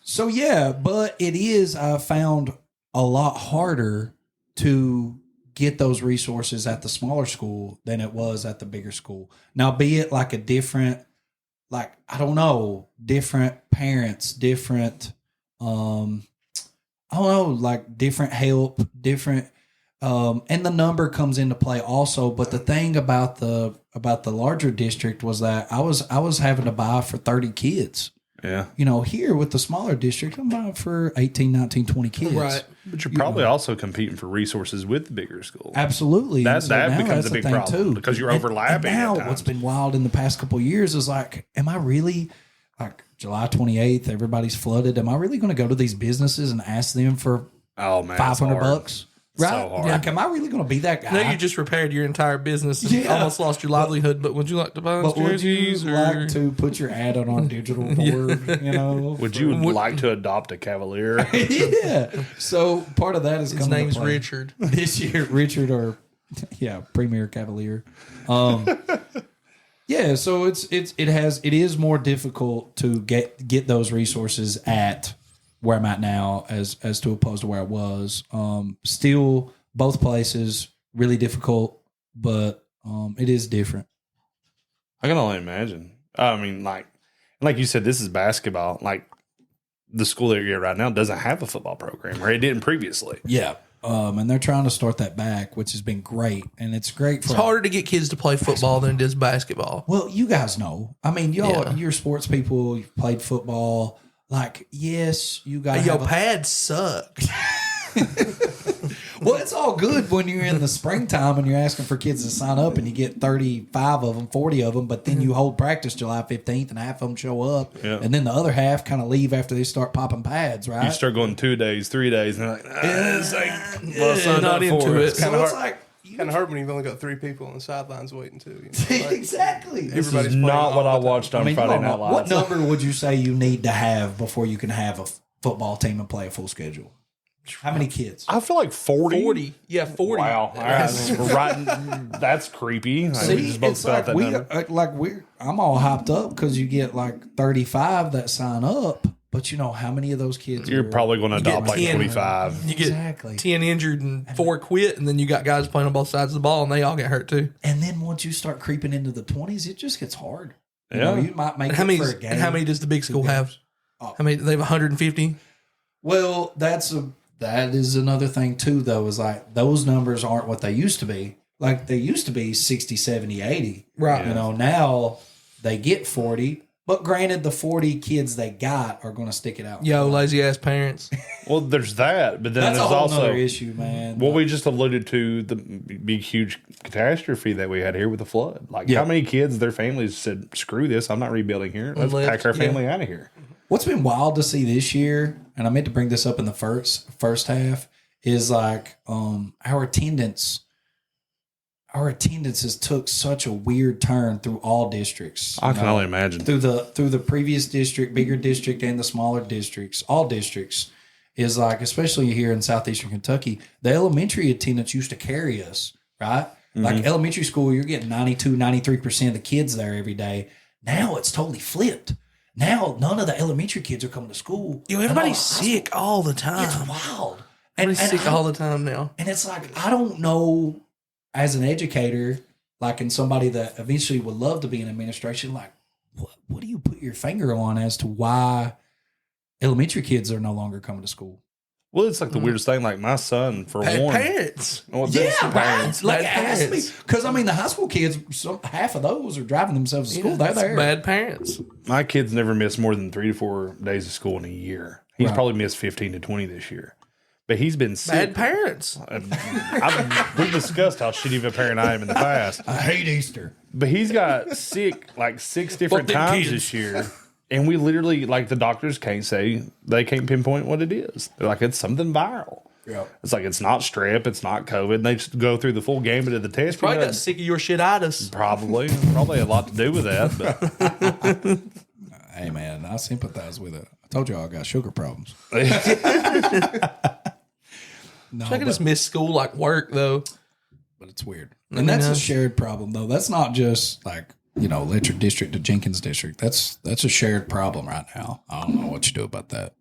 So, yeah, but it is, I found a lot harder to get those resources at the smaller school than it was at the bigger school. Now, be it like a different, like, I don't know, different parents, different, I don't know, like different help, different, and the number comes into play also. But the thing about the larger district was that I was having to buy for 30 kids. Yeah. Here with the smaller district, I'm buying for 18, 19, 20 kids. right. But you're probably also competing for resources with the bigger school. Absolutely. That And so now becomes that's a big thing, problem because you're overlapping And now at times. what's been wild in the past couple of years is like, am I really, like July 28th, everybody's flooded. Am I really going to go to these businesses and ask them for Oh, man. it's $500 hard. bucks? Right? So hard. Like, am I really going to be that guy? I know you just repaired your entire business and Yeah. almost lost your livelihood, but would you like to buy But would you jerseys? like to put your ad on our digital board? Would you like to adopt a Cavalier? Yeah. So part of that is His coming to name's play. Richard. This year, Richard or Premier Cavalier. Yeah, so it is more difficult to get those resources at where I'm at now as to opposed to where I was. Still, both places really difficult, but it is different. I can only imagine. I mean, like you said, this is basketball. Like the school that you're at right now doesn't have a football program, or it didn't previously. Yeah. And they're trying to start that back, which has been great. And it's great for It's harder to get kids to play football than it is basketball. Well, you guys know. I mean, you're sports people. You've played football. Like, yes, you guys. Your pads suck. Well, it's all good when you're in the springtime and you're asking for kids to sign up and you get 35 of them, 40 of them, but then you hold practice July 15th and half of them show up. Yeah. And then the other half kind of leave after they start popping pads, right? You start going 2 days, 3 days, and they're like, this ain't well, Yeah, signed not up for into it. It's kind So of it's hard. like, Kind of hurt when you've only got 3 people on the sidelines waiting too. You know? Like, exactly. This everybody's is playing not what all I the time. watched on Friday Night Live. What number would you say you need to have before you can have a football team and play a full schedule? How many kids? I feel like 40. 40. Yeah, 40. Wow. All right. That's creepy. See, We just both it's felt like that number. I'm all hyped up because you get like 35 that sign up, but you know how many of those kids You're are- probably going to get adopt like 10. 25. You get Exactly. 10 injured and 4 quit, and then you got guys playing on both sides of the ball, and they all get hurt too. And then once you start creeping into the 20s, it just gets hard. You Yeah. know, you might make And how it many? for a game. And how many does the big school have? Oh. How many? They have 150. Well, that is another thing too, though, is like those numbers aren't what they used to be. Like they used to be 60, 70, 80. Right. You know, now they get 40. But granted, the 40 kids they got are going to stick it out. Yo, lazy ass parents. Well, there's that, but then That's a there's whole also other issue, man. what we just alluded to, the big, huge catastrophe that we had here with the flood. Like, Yeah. how many kids, their families said, screw this, I'm not rebuilding here. Let's Left, pack our yeah. family out of here. What's been wild to see this year, and I meant to bring this up in the first half, is like our attendance has took such a weird turn through all districts. I you can know? only imagine. through the previous district, bigger district, and the smaller districts, all districts, is like, especially here in southeastern Kentucky, the elementary attendance used to carry us, right? Like elementary school, you're getting 92, 93% of the kids there every day. Now it's totally flipped. Now none of the elementary kids are coming to school. Yo, And everybody's all the high sick all the school- time. It's wild. Everybody's sick I- all the time now. and it's like, I don't know, as an educator, like, and somebody that eventually would love to be in administration, like, what do you put your finger on as to why elementary kids are no longer coming to school? Well, it's like the weirdest thing. Like, my son, for Bad one. parents. Well, Yeah, that's the parents. right. Like, Bad it has to be. parents. Because, I mean, the high school kids, half of those are driving themselves to school. Yeah, They're it's there. bad parents. My kid's never missed more than 3 to 4 days of school in a year. He's Right. probably missed 15 to 20 this year. But he's been sick. Bad parents. We've discussed how shitty of a parent I am in the past. I hate Easter. But he's got sick like 6 different Fuck them times kids. this year. And we literally, like, the doctors they can't pinpoint what it is. They're like, it's something viral. Yeah. It's like, it's not strep, it's not COVID. And they just go through the full gamut of the test. Probably got sick of your shititis. Probably a lot to do with that. But Hey, man, I sympathize with it. I told you I got sugar problems. No, I can just miss school like work though. but it's weird. I And mean, that's a that's- shared problem, though. That's not just like, Letcher District to Jenkins District. That's a shared problem right now. I don't know what you do about that.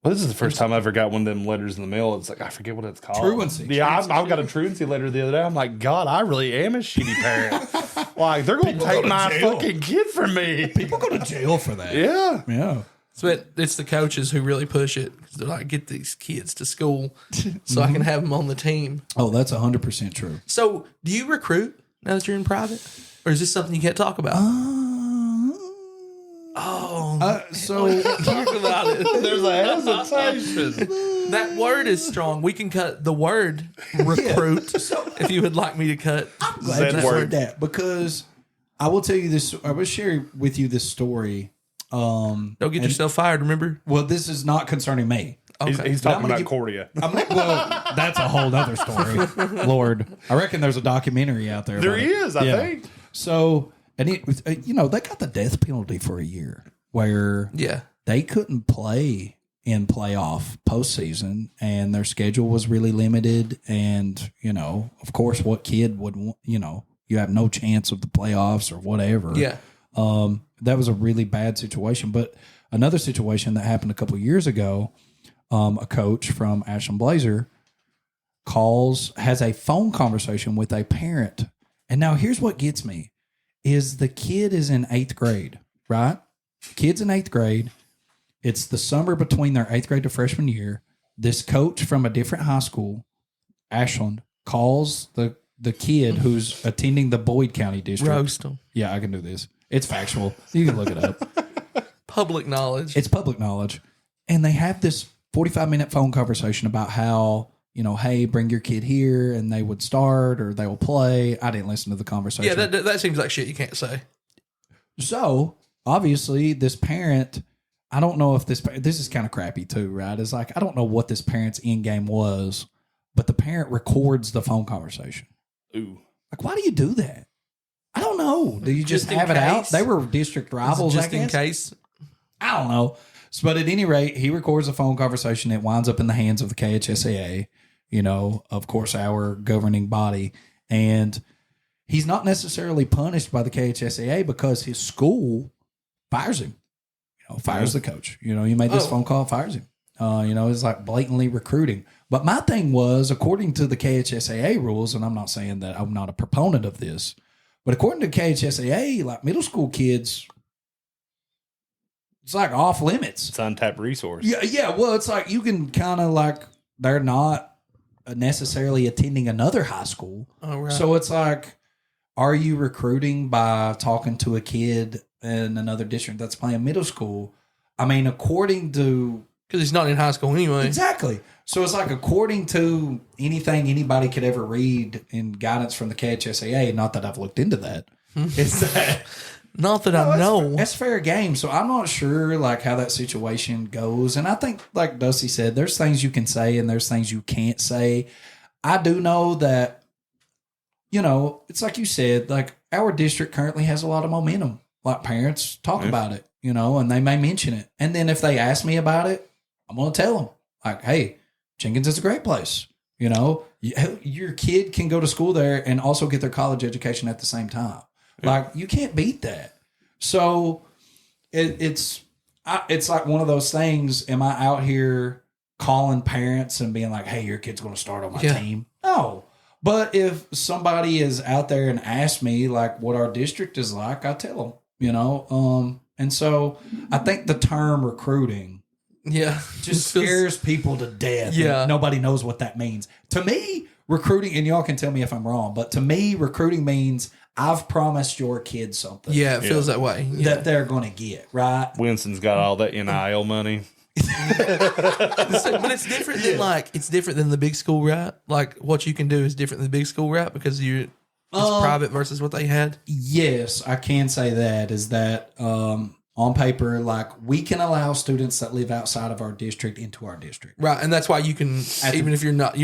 well, this is the first time I ever got one of them letters in the mail. It's like, I forget what it's called. Truancy. Yeah, I've got a truancy letter the other day. I'm like, God, I really am a shitty parent. Like, they're going to take to my jail. fucking kid from me. People go to jail for that. Yeah. Yeah. So it's the coaches who really push it. 'Cause they're like, get these kids to school so I can have them on the team. Oh, that's 100% true. So do you recruit now that you're in private? Or is this something you can't talk about? So Talk about it. There's a hesitation. That word is strong. We can cut the word recruit if you would like me to cut. glad Said you word. said that, because I will tell you this. I will share with you this story. Don't get yourself fired, remember? Well, this is not concerning me. Okay. He's I'm talking gonna about give- Cordia. Well, that's a whole other story. Lord, I reckon there's a documentary out there. There about he it. is, I Yeah. think. So, and it, they got the death penalty for a year where Yeah. they couldn't play in playoff postseason, and their schedule was really limited. And of course, what kid would want? You have no chance of the playoffs or whatever. Yeah. That was a really bad situation. But another situation that happened a couple of years ago, a coach from Ashland Blazer has a phone conversation with a parent. And now here's what gets me is the kid is in 8th grade, right? Kid's in 8th grade. It's the summer between their 8th grade to freshman year. This coach from a different high school, Ashland, calls the kid who's attending the Boyd County district. Roast them. Yeah, I can do this. It's factual. You can look it up. Public knowledge. It's public knowledge. And they have this 45-minute phone conversation about how, hey, bring your kid here and they would start or they will play. I didn't listen to the conversation. Yeah, that seems like shit you can't say. So obviously this parent, I don't know if this is kind of crappy too, right? It's like, I don't know what this parent's end game was, but the parent records the phone conversation. Ooh. Like, why do you do that? I don't know. Do you just in have it out? case? They were district rivals, Just I in guess. case. I don't know. So, but at any rate, he records a phone conversation. It winds up in the hands of the KHSAA, of course, our governing body. And he's not necessarily punished by the KHSAA because his school fires him, fires the coach. He made this phone call, fires him. It's like blatantly recruiting. But my thing was, according to the KHSAA rules, and I'm not saying that I'm not a proponent of this, but according to KHSAA, like middle school kids, it's like off limits. It's untapped resource. Yeah. Well, it's like you can kind of like they're not necessarily attending another high school. Oh, right. So it's like, are you recruiting by talking to a kid in another district that's playing middle school? I mean, according to... Because he's not in high school anyway. Exactly. So it's like, according to anything anybody could ever read in guidance from the KHSAA, not that I've looked into that, is that... Not that I know. That's fair game. So I'm not sure like how that situation goes. And I think, like Dusty said, there's things you can say and there's things you can't say. I do know that, it's like you said, like our district currently has a lot of momentum. Like parents talk about it, and they may mention it. And then if they ask me about it, I'm going to tell them like, hey, Jenkins is a great place. Your kid can go to school there and also get their college education at the same time. Like you can't beat that. So it's like one of those things. Am I out here calling parents and being like, "Hey, your kid's going to start on my team"? No. But if somebody is out there and asks me like what our district is like, I tell them. And so I think the term recruiting, just scares people to death. Yeah, and nobody knows what that means. To me, recruiting, and y'all can tell me if I'm wrong, but to me, recruiting means I've promised your kid something. Yeah, it feels that way. That they're going to get, right? Winston's got all that NIL money. But it's different than the big school, right? Like what you can do is different than the big school, right? Because it's private versus what they had. Yes, I can say that is that on paper, like we can allow students that live outside of our district into our district. Right. And that's why you can, even if you're not,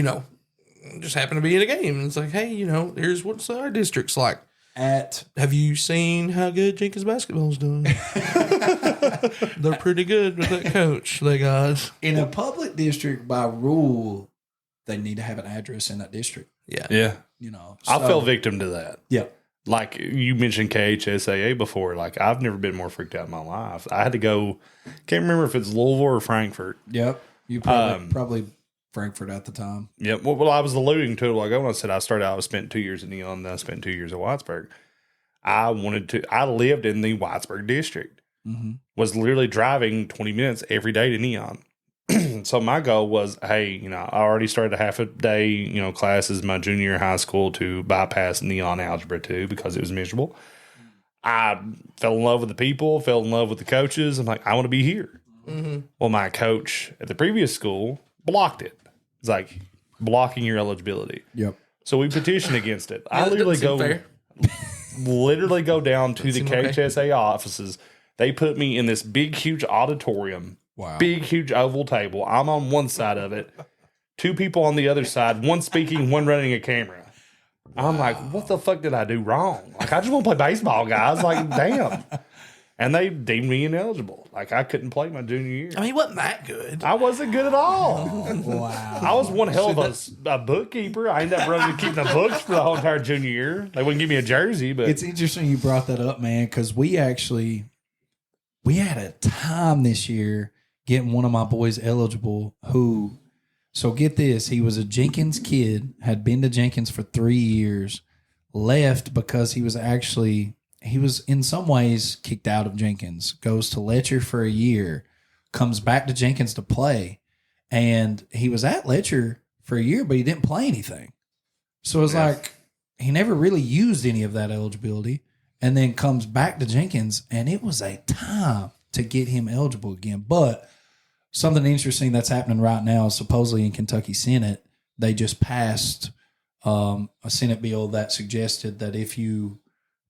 just happen to be in a game. And it's like, hey, here's what our district's like. Have you seen how good Jenkins basketball's doing? They're pretty good with that coach they got. In a public district, by rule, they need to have an address in that district. Yeah. I fell victim to that. Yeah. Like you mentioned KHSAA before. Like I've never been more freaked out in my life. I had to go, can't remember if it's Louisville or Frankfurt. Yep. You probably Frankfurt at the time. Yep. Well, I was alluding to it. Like when I said I started out, I spent 2 years in Neon, then I spent 2 years at Whitesburg. I lived in the Whitesburg district. Mm-hmm. Was literally driving 20 minutes every day to Neon. So my goal was, hey, I already started a half a day, classes my junior year of high school to bypass Neon Algebra 2 because it was miserable. I fell in love with the people, fell in love with the coaches. I'm like, I want to be here. Mm-hmm. Well, my coach at the previous school blocked it. It's like blocking your eligibility. Yep. So we petitioned against it. I that literally go down to the KHSA okay. offices. They put me in this big, huge auditorium. Wow. Big, huge oval table. I'm on one side of it. 2 people on the other side. One speaking, one running a camera. I'm like, what the fuck did I do wrong? Like, I just want to play baseball, guys. Like, damn. And they deemed me ineligible. Like, I couldn't play my junior year. I mean, he wasn't that good. I wasn't good at all. Wow. I was one hell of a bookkeeper. I ended up running keeping the books for the whole entire junior year. They wouldn't give me a jersey, but It's interesting you brought that up, man, because we had a time this year getting one of my boys eligible who, so get this, he was a Jenkins kid, had been to Jenkins for 3 years, left because he was in some ways kicked out of Jenkins, goes to Letcher for a year, comes back to Jenkins to play, and he was at Letcher for a year, but he didn't play anything. So it was like he never really used any of that eligibility, and then comes back to Jenkins, and it was a time to get him eligible again. But something interesting that's happening right now, supposedly in Kentucky Senate, they just passed a Senate bill that suggested that if you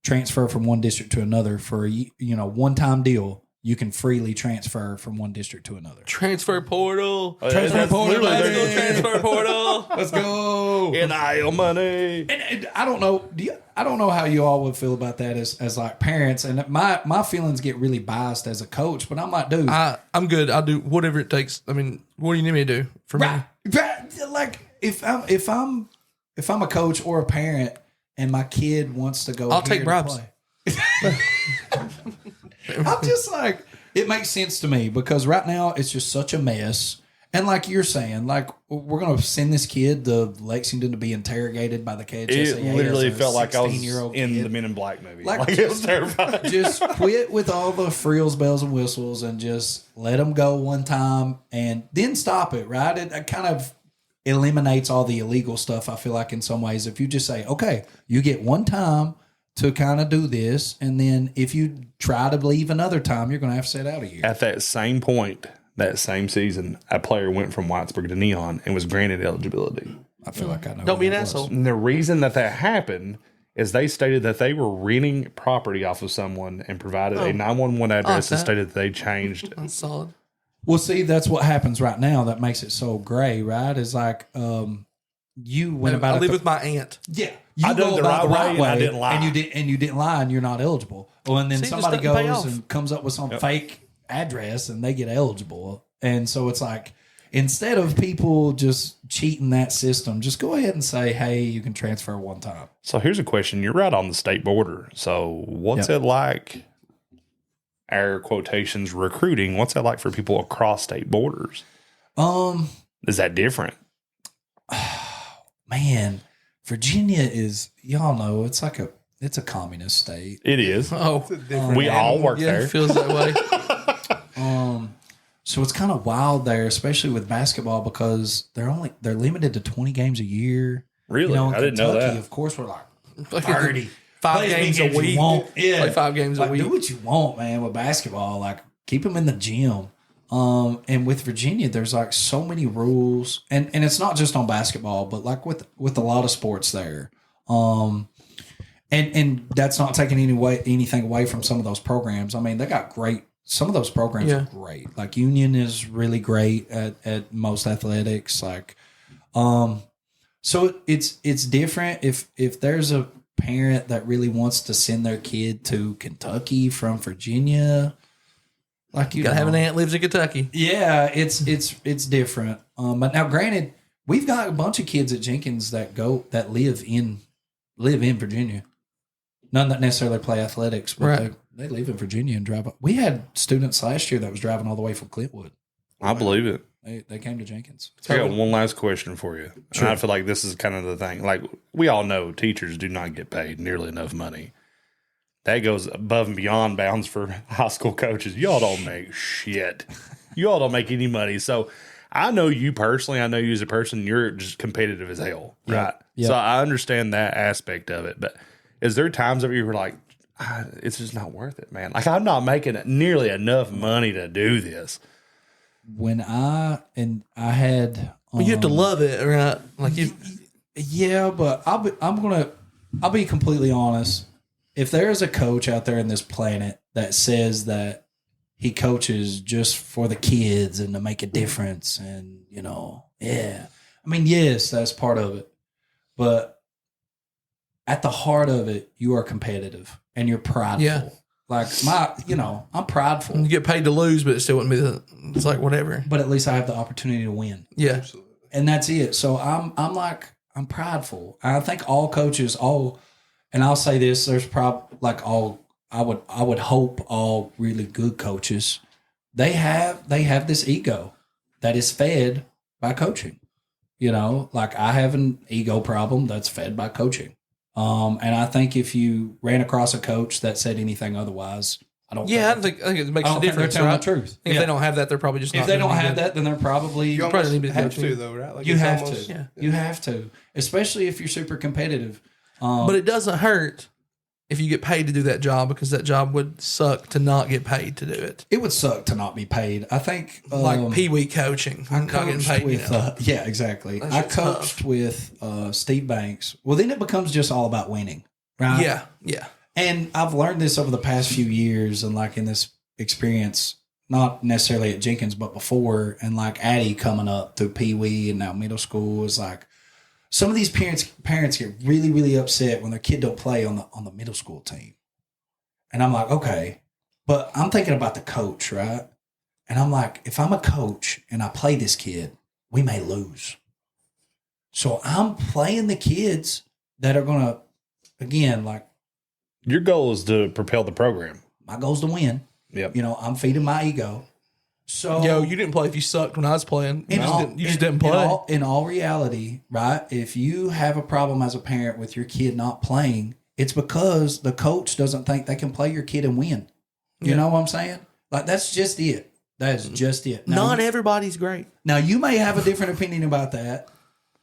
transfer from one district to another for a one-time deal, you can freely transfer from one district to another. Transfer portal. Transfer portal. Let's go transfer portal. Let's go. NIL money. And I don't know. I don't know how you all would feel about that as like parents. And my feelings get really biased as a coach. But I'm like, dude, I'm good. I'll do whatever it takes. I mean, what do you need me to do for me? right, like if I'm a coach or a parent and my kid wants to go, I'll take bribes. I'm just like, it makes sense to me because right now it's just such a mess. And like you're saying, like we're going to send this kid to Lexington to be interrogated by the KHSAA. It literally felt like I was -year-old in kid. the Men in Black movie. Like, Like it was terrifying. Just quit with all the frills, bells, and whistles and just let them go one time and then stop it, right? It kind of eliminates all the illegal stuff, I feel like, in some ways. If you just say, okay, you get one time to kind of do this, and then if you try to leave another time, you're going to have to sit out a year. At that same point, that same season, a player went from Whitesburg to Neon and was granted eligibility. I feel like I know. Don't be an what that was. asshole. And the reason that happened is they stated that they were renting property off of someone and provided a 911 address and that. stated that they changed. That's solid. Well, see, that's what happens right now that makes it so gray, right? Is like you went about I it live with my aunt. Yeah, you I done go it the about right way and I didn't lie. and you didn't lie, and you're not eligible. Well, and then See, somebody just doesn't pay goes off. and comes up with some fake address, and they get eligible. And so it's like, instead of people just cheating that system, just go ahead and say, hey, you can transfer one time. So here's a question. You're right on the state border. So what's it like, air quotations, recruiting? What's that like for people across state borders? Is that different? Man, Virginia is, y'all know, it's a communist state. It is. Oh, We all work yeah, there. it feels that way. So it's kind of wild there, especially with basketball, because they're limited to 20 games a year. Really? In I didn't know Kentucky, that. Of course, we're like Fucking 30. 5 Play as many games a you week. want. Yeah. Play 5 games a Like, week. do what you want, man, with basketball. Like, keep them in the gym. And with Virginia, there's like so many rules, and it's not just on basketball, but like with a lot of sports there. And that's not taking anything away from some of those programs. I mean, they got great. Some of those programs are great. Like Union is really great at most athletics. Like, so it's different. If there's a parent that really wants to send their kid to Kentucky from Virginia, like you Gotta have know, an aunt lives in Kentucky. yeah, it's different. But now, granted, we've got a bunch of kids at Jenkins that live in Virginia. None that necessarily play athletics, but Right. they live in Virginia and drive up. We had students last year that was driving all the way from Clintwood. I believe it. They came to Jenkins. I got one last question for you. And I feel like this is kind of the thing. Like, we all know teachers do not get paid nearly enough money. That goes above and beyond bounds for high school coaches. Y'all don't make shit. Y'all don't make any money. So I know you personally. I know you as a person. You're just competitive as hell, right? Yeah. So I understand that aspect of it. But is there times that you were like, it's just not worth it, man? Like, I'm not making nearly enough money to do this. When I had, Well, you have to love it, right? Like you. yeah, but I'll be completely honest. If there is a coach out there in this planet that says that he coaches just for the kids and to make a difference, and yeah, I mean, yes, that's part of it, but at the heart of it, you are competitive and you're prideful. Yeah. Like I'm prideful, You get paid to lose, but it still wouldn't be it's like whatever. but at least I have the opportunity to win. Yeah. Absolutely. And that's it. So I'm prideful. I think all coaches, and I'll say this, there's I would hope all really good coaches, they have this ego that is fed by coaching. Like I have an ego problem that's fed by coaching. And I think if you ran across a coach that said anything otherwise, I think I think it makes a difference. they're telling Right? the truth. If they don't have that, they're probably just not. If they gonna don't be have good. that, then they're probably You probably almost need to be have coaching. to, though, right? Like you it's have almost- to. Yeah. You have to, especially if you're super competitive. But it doesn't hurt if you get paid to do that job, because that job would suck to not get paid to do it. It would suck to not be paid. I think Like Pee Wee coaching, I not getting coached paid. with yeah, exactly. That's I just coached with Steve Banks. Well, then it becomes just all about winning, right? Yeah. And I've learned this over the past few years, and like in this experience, not necessarily at Jenkins, but before, and like Addie coming up through Pee Wee and now middle school is like some of these parents get really, really upset when their kid don't play on the middle school team. And I'm like, okay, but I'm thinking about the coach, right? And I'm like, if I'm a coach and I play this kid, we may lose. So I'm playing the kids that are going to, again, like Your goal is to propel the program. my goal's to win. Yep. You know, I'm feeding my ego. So Yo, you didn't play if you sucked when I was playing. You just didn't in play. in all reality, right? If you have a problem as a parent with your kid not playing, it's because the coach doesn't think they can play your kid and win. You know what I'm saying? Like, that's just it. That is just it. Not everybody's great. Now, you may have a different opinion about that,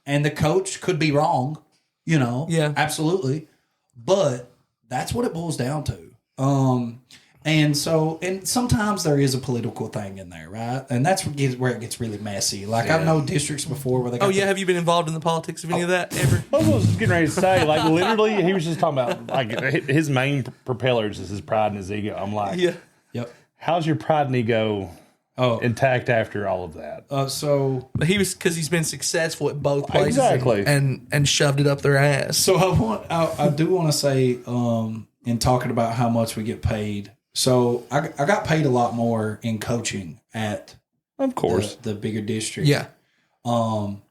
and the coach could be wrong, you know? Yeah. Absolutely. But that's what it boils down to. And sometimes there is a political thing in there, right? And that's where it gets really messy. Like, I know districts before where they got Have you been involved in the politics of any of that ever? I was getting ready to say, like, literally, he was just talking about, like, his main propellers is his pride and his ego. I'm like, Yeah. Yep. how's your pride and ego Oh, intact after all of that? so But because he's been successful at both places Exactly. and shoved it up their ass. I do want to say, in talking about how much we get paid. So I got paid a lot more in coaching at Of course. the bigger district. Yeah. And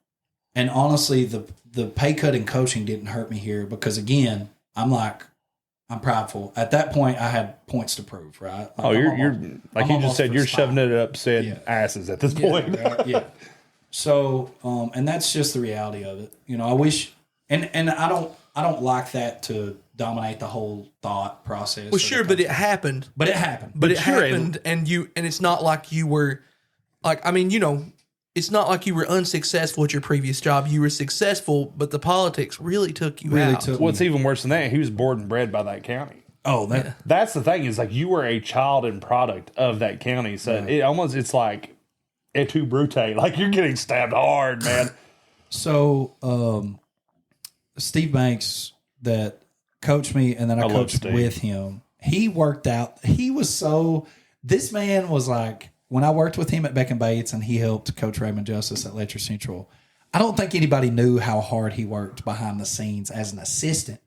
honestly, the pay cut in coaching didn't hurt me here because, again, I'm prideful. At that point, I had points to prove, right? Like, you're like I'm you just almost said, for you're spot. shoving it up said Yeah. asses at this point. Right? Yeah. So, and that's just the reality of it. You know, I wish, and I don't like that to dominate the whole thought process. Well, sure, but it happened. But it happened. But it you're happened, and it's not like you were, like, I mean, you know, it's not like you were unsuccessful at your previous job. You were successful, but the politics really took you out. What's even worse than that, he was born and bred by that county. Oh, that That's the thing, is like you were a child and product of that county. So it's like et tu brute. Like you're getting stabbed hard, man. So, Steve Banks that coached me, and then I love coached Steve. with him. He worked out. This man was like, when I worked with him at Beck and Bates, and he helped Coach Raymond Justice at Letcher Central, I don't think anybody knew how hard he worked behind the scenes as an assistant,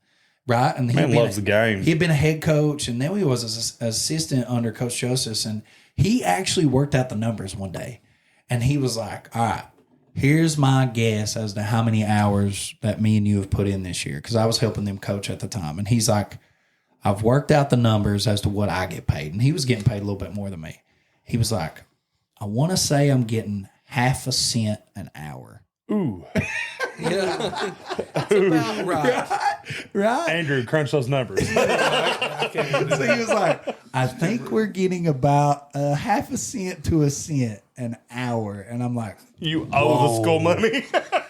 right? And Man loves the game. He had been a head coach, and then he was an assistant under Coach Justice, and he actually worked out the numbers one day, and he was like, all right, here's my guess as to how many hours that me and you have put in this year, because I was helping them coach at the time. And he's like, I've worked out the numbers as to what I get paid. And he was getting paid a little bit more than me. He was like, I want to say I'm getting 50 cents an hour. Ooh. Yeah. That's about right. Right? Andrew, crunch those numbers. So he was like, I think we're getting about a 50 cent to a cent an hour. And I'm like, You owe the school money.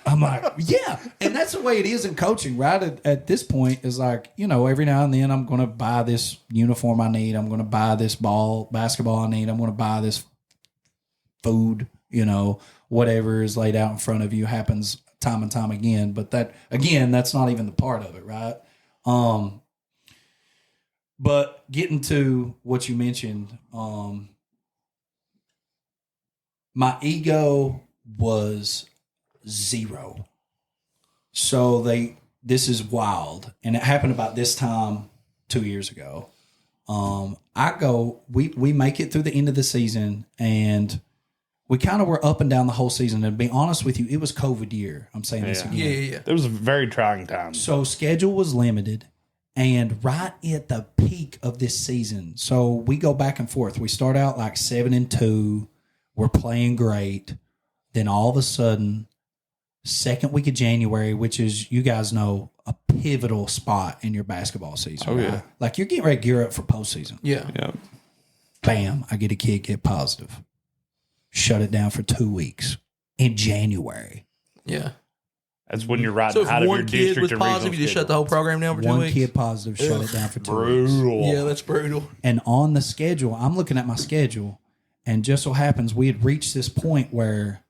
I'm like, yeah. And that's the way it is in coaching, right? At this point, is like, you know, every now and then I'm going to buy this uniform I need. I'm going to buy this basketball I need. I'm going to buy this food, you know, whatever is laid out in front of you happens time and time again. But that's not even the part of it, right? But getting to what you mentioned, my ego was 0. So this is wild. And it happened about this time 2 years ago. We make it through the end of the season, and we kind of were up and down the whole season. And to be honest with you, it was COVID year. I'm saying this again. Yeah. It was a very trying time. So schedule was limited, and right at the peak of this season, so we go back and forth. We start out like 7-2. We're playing great. Then all of a sudden, second week of January, which is, you guys know, a pivotal spot in your basketball season. Oh, right? yeah. Like, you're getting ready to gear up for postseason. Yeah. Yeah. Bam, I get a kid get positive. Shut it down for 2 weeks in January. Yeah. That's when you're riding So if out of your one kid district was or positive, regional you just shut schedule. the whole program down for 2 One weeks? kid positive, shut it down for 2 weeks. Brutal. Yeah, that's brutal. And on the schedule, I'm looking at my schedule, and just so happens we had reached this point where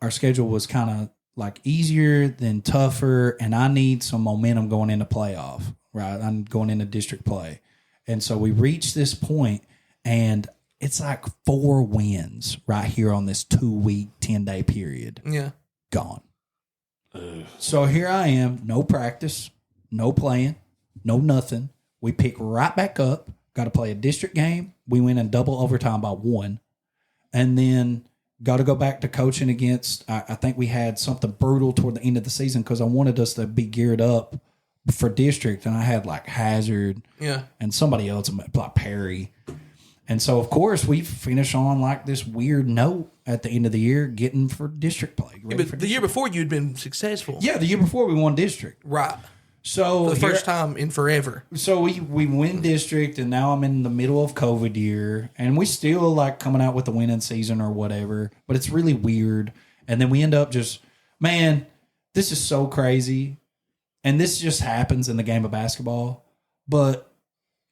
our schedule was kind of like easier than tougher, and I need some momentum going into playoff, right? I'm going into district play. And so we reached this point, And it's like 4 wins right here on this 2-week, 10-day period. Yeah. Gone. So here I am, no practice, no playing, no nothing. We pick right back up, got to play a district game. We win in double overtime by 1. And then got to go back to coaching against, I think we had something brutal toward the end of the season because I wanted us to be geared up for district. And I had like Hazard and somebody else, like Perry. And so, of course, we finish on like this weird note at the end of the year, getting for district play. Yeah, but the year before, you'd been successful. Yeah, the year before we won district. Right. So For the first time in forever. So we win district, and now I'm in the middle of COVID year, and we still like coming out with the winning season or whatever, but it's really weird. And then we end up just, man, this is so crazy. And this just happens in the game of basketball. But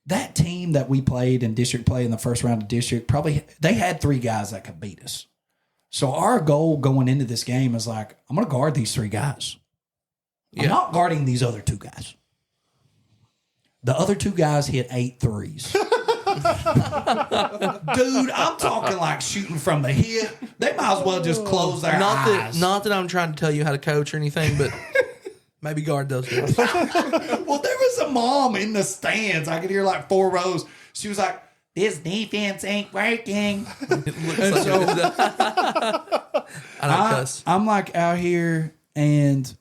that team that we played in district play in the first round of district, probably they had 3 guys that could beat us. So our goal going into this game is like, I'm going to guard these 3 guys. I'm not guarding these other 2 guys. The other 2 guys hit 8 threes. Dude, I'm talking like shooting from the hip. They might as well just close their eyes. Not that I'm trying to tell you how to coach or anything, but maybe guard those guys. Well, there was a mom in the stands. I could hear like 4 rows. She was like, this defense ain't working. And so I'm like out here, and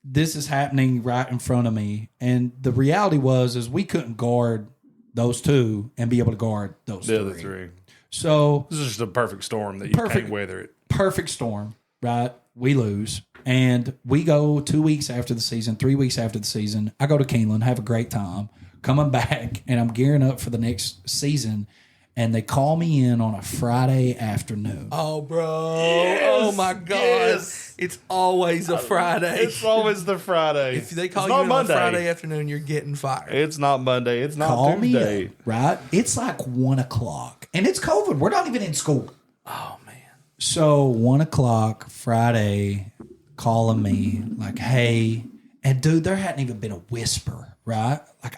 this is happening right in front of me. And the reality is we couldn't guard those 2 and be able to guard those the 3. other 3. So This is just a perfect storm that you can't weather it. perfect storm, right? We lose. And we go 2 weeks after the season, 3 weeks after the season. I go to Keeneland, have a great time. Coming back, and I'm gearing up for the next season. And they call me in on a Friday afternoon. Oh, bro. Yes, oh, my God. yes. It's always a Friday. It's always the Friday. If they call It's you not in Monday. on Friday afternoon, you're getting fired. It's not Monday. It's not Call Tuesday. me in, right? It's like 1:00. And it's COVID. We're not even in school. Oh, man. So 1:00 Friday, calling me like, hey, and dude, there hadn't even been a whisper, right? Like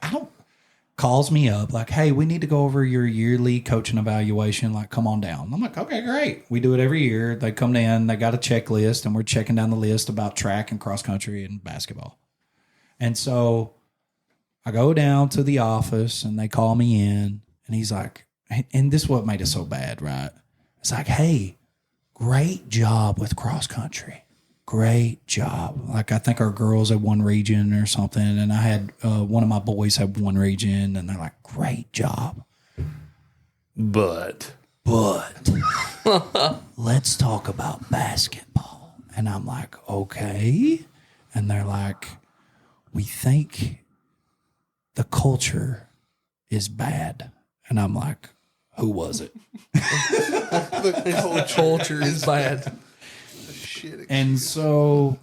calls me up like, hey, we need to go over your yearly coaching evaluation. Like, come on down. I'm like, okay, great. We do it every year. They come in, they got a checklist, and we're checking down the list about track and cross country and basketball. And so I go down to the office, and they call me in, and he's like, and this is what made it so bad, right? It's like, hey, great job with cross country. Great job. Like, I think our girls had 1 region or something, and I had one of my boys had 1 region, and they're like, great job. But Let's talk about basketball. And I'm like, okay. And they're like, we think the culture is bad. And I'm like, who was it? The culture is bad. And so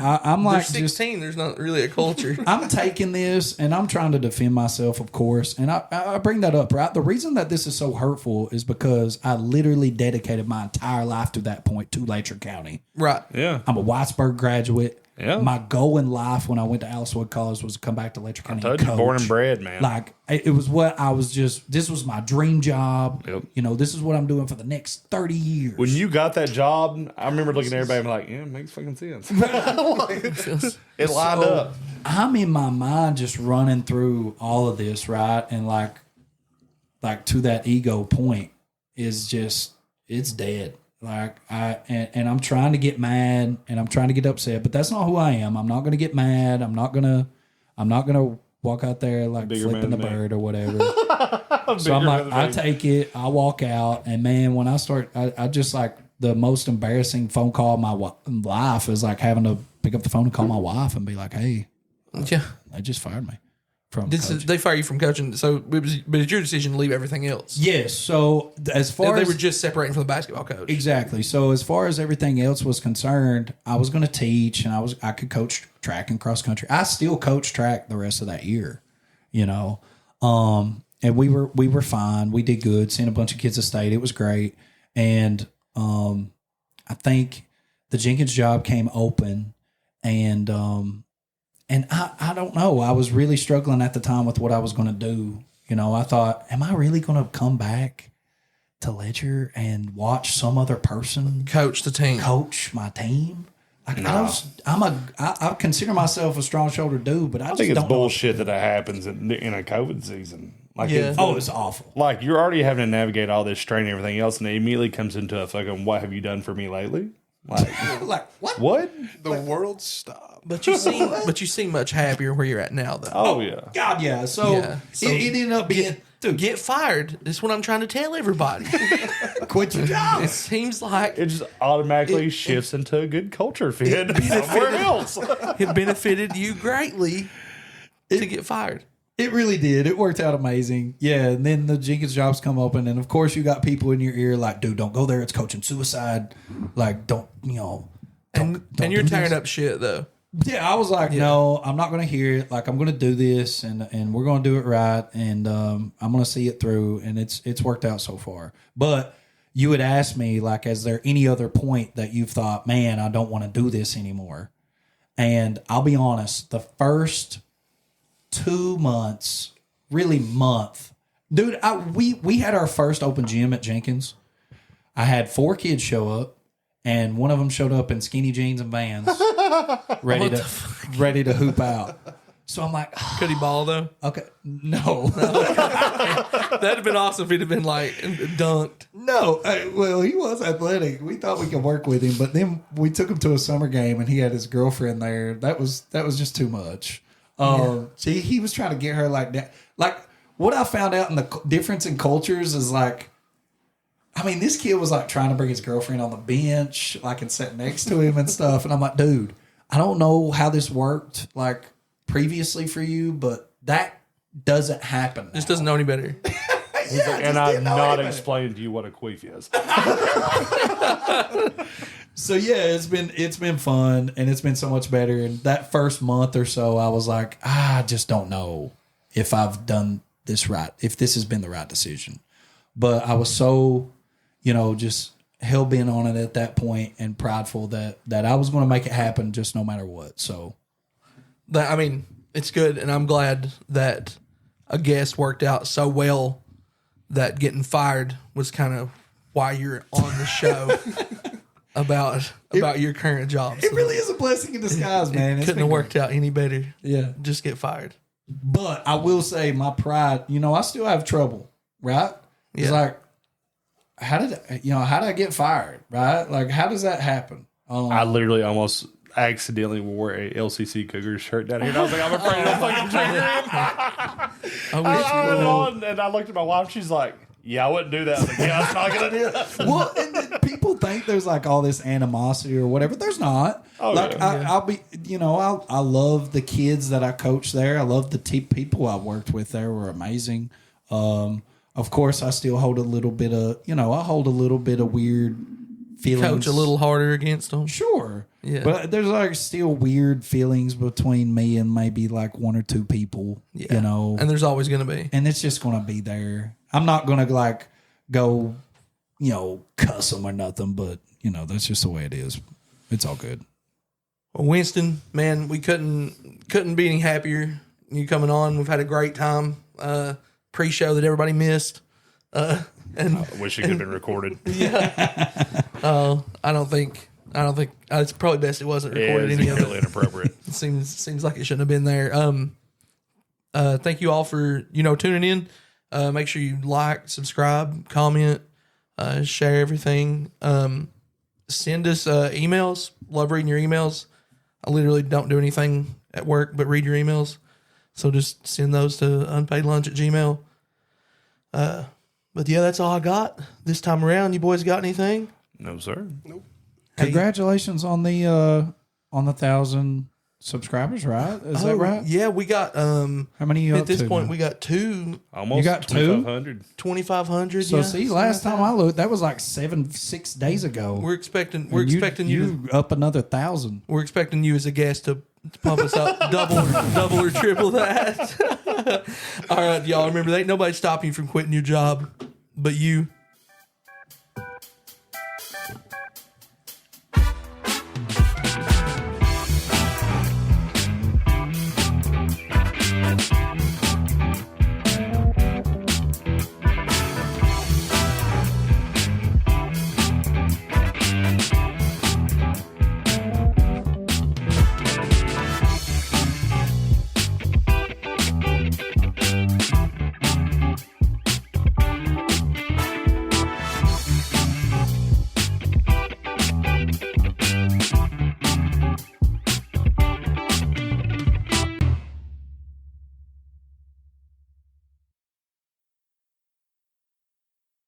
I'm like, They're 16. There's not really a culture. I'm taking this and I'm trying to defend myself, of course. And I bring that up, right? The reason that this is so hurtful is because I literally dedicated my entire life to that point to Letcher County. Right. yeah, I'm a Whitesburg graduate. Yeah. My goal in life when I went to Alice Wood College was to come back to Letcher County. told and you, born coach. and bred, man. Like, it was what I was this was my dream job. Yep. You know, this is what I'm doing for the next 30 years. When you got that job, I remember looking at everybody and like, yeah, it makes fucking sense. It lined up. I'm in my mind just running through all of this, right? And like to that ego point is just, it's dead. Like and I'm trying to get mad and I'm trying to get upset, but that's not who I am. I'm not going to get mad. I'm not going to walk out there like Bigger flipping the man than me. bird or whatever. So I'm like, I take it, I walk out, and man, when I start, I just like the most embarrassing phone call of my life is like having to pick up the phone and call my wife and be like, hey, Yeah. they just fired me from They fire you from coaching. So but it's your decision to leave everything else. Yes. So as far They as were just separating from the basketball coach. exactly. So as far as everything else was concerned, I was going to teach and I could coach track and cross country. I still coached track the rest of that year, you know. And we were fine. We did good. Sent a bunch of kids to state. It was great. And I think the Jenkins job came open, and I don't know. I was really struggling at the time with what I was going to do, You know, I thought, am I really going to come back to Ledger and watch some other person Coach the team. coach my team? Like, I consider myself a strong shouldered dude, but I I just think it's don't know. bullshit that happens in a COVID season. Like, Yeah. Oh, it's awful. like you're already having to navigate all this strain and everything else, and it immediately comes into a fucking "what have you done for me lately?" Like, Like, what? what? The world stopped. But you seem much happier where you're at now, though. Oh yeah. God, yeah. So, So it ended up being, dude, Get fired. That's what I'm trying to tell everybody. quit your job. It seems like It just automatically shifts into a good culture fit somewhere else. it benefited you greatly to get fired. It really did. It worked out amazing. Yeah. And then the Jenkins jobs come open. And of course, you got people in your ear like, dude, don't go there. It's coaching suicide. Like, don't, don't And you're do tearing this. up shit, though. Yeah. I was like, no, I'm not going to hear it. Like, I'm going to do this and we're going to do it right. And I'm going to see it through. And it's worked out so far. But you had asked me, like, is there any other point that you've thought, man, I don't want to do this anymore? And I'll be honest, the first 2 months, really month, dude. We had our first open gym at Jenkins. I had 4 kids show up, and one of them showed up in skinny jeans and Vans, ready to hoop out. So I'm like, Could he ball, though? okay, no, That'd have been awesome if he'd have been, like, dunked. no. Well, he was athletic. We thought we could work with him, but then we took him to a summer game, and he had his girlfriend there. That was just too much. See, he was trying to get her like that. Like, what I found out in the difference in cultures is like, I mean, this kid was like trying to bring his girlfriend on the bench, like, and sit next to him and stuff. And I'm like, dude, I don't know how this worked like previously for you, but that doesn't happen. Just doesn't know any better. And I've not explained to you what a queef is. So yeah, it's been fun and it's been so much better. And that first month or so, I was like, I just don't know if I've done this right, if this has been the right decision. But I was so, just hell bent on it at that point and prideful that I was going to make it happen just no matter what. So I mean, it's good, and I'm glad that a guest worked out so well that getting fired was kind of why you're on the show about your current job. it really is a blessing in disguise, man. It's Couldn't been have worked out any better. Yeah. Just get fired. But I will say my pride, I still have trouble, right? It's Yeah. like, how did I get fired, right? Like, how does that happen? I literally almost accidentally wore a LCC Cougars shirt down here. And I was like, I'm afraid of fucking triggering. And I looked at my wife. She's like, yeah, I wouldn't do that. I was like, yeah, I'm not going to do that. Well, and then people think there's like all this animosity or whatever. There's not. Oh, like yeah. I'll be, I love the kids that I coach there. I love the people I worked with there were amazing. Of course, I still hold a little bit of, weird feelings. Coach a little harder against them. Sure. Yeah. But there's like still weird feelings between me and maybe like 1 or 2 people, And there's always going to be. and it's just going to be there. I'm not going to like go, cuss them or nothing, but that's just the way it is. It's all good. Well, Winston, man, we couldn't be any happier you coming on. We've had a great time. Pre-show that everybody missed. And I wish it could have been recorded. I don't think it's probably best it wasn't Yeah, recorded. it's Any of really it. inappropriate. It seems like it shouldn't have been there. Thank you all for tuning in. Make sure you like, subscribe, comment, share everything. Send us emails. Love reading your emails. I literally don't do anything at work but read your emails. So just send those to unpaidlunch@gmail. But yeah, that's all I got this time around. You boys got anything? No, sir. Congratulations on the 1,000 subscribers, right? Is that right? Yeah, we got How many you at up this to point now? We got Almost You got two? 2,500. 2,500. So yeah, see, something last like time I looked, that was like 6 days ago. we're expecting And you to, up another 1,000. we're expecting you as a guest to pump us up double or triple that. All right, y'all. Remember, there ain't nobody stopping you from quitting your job, but you.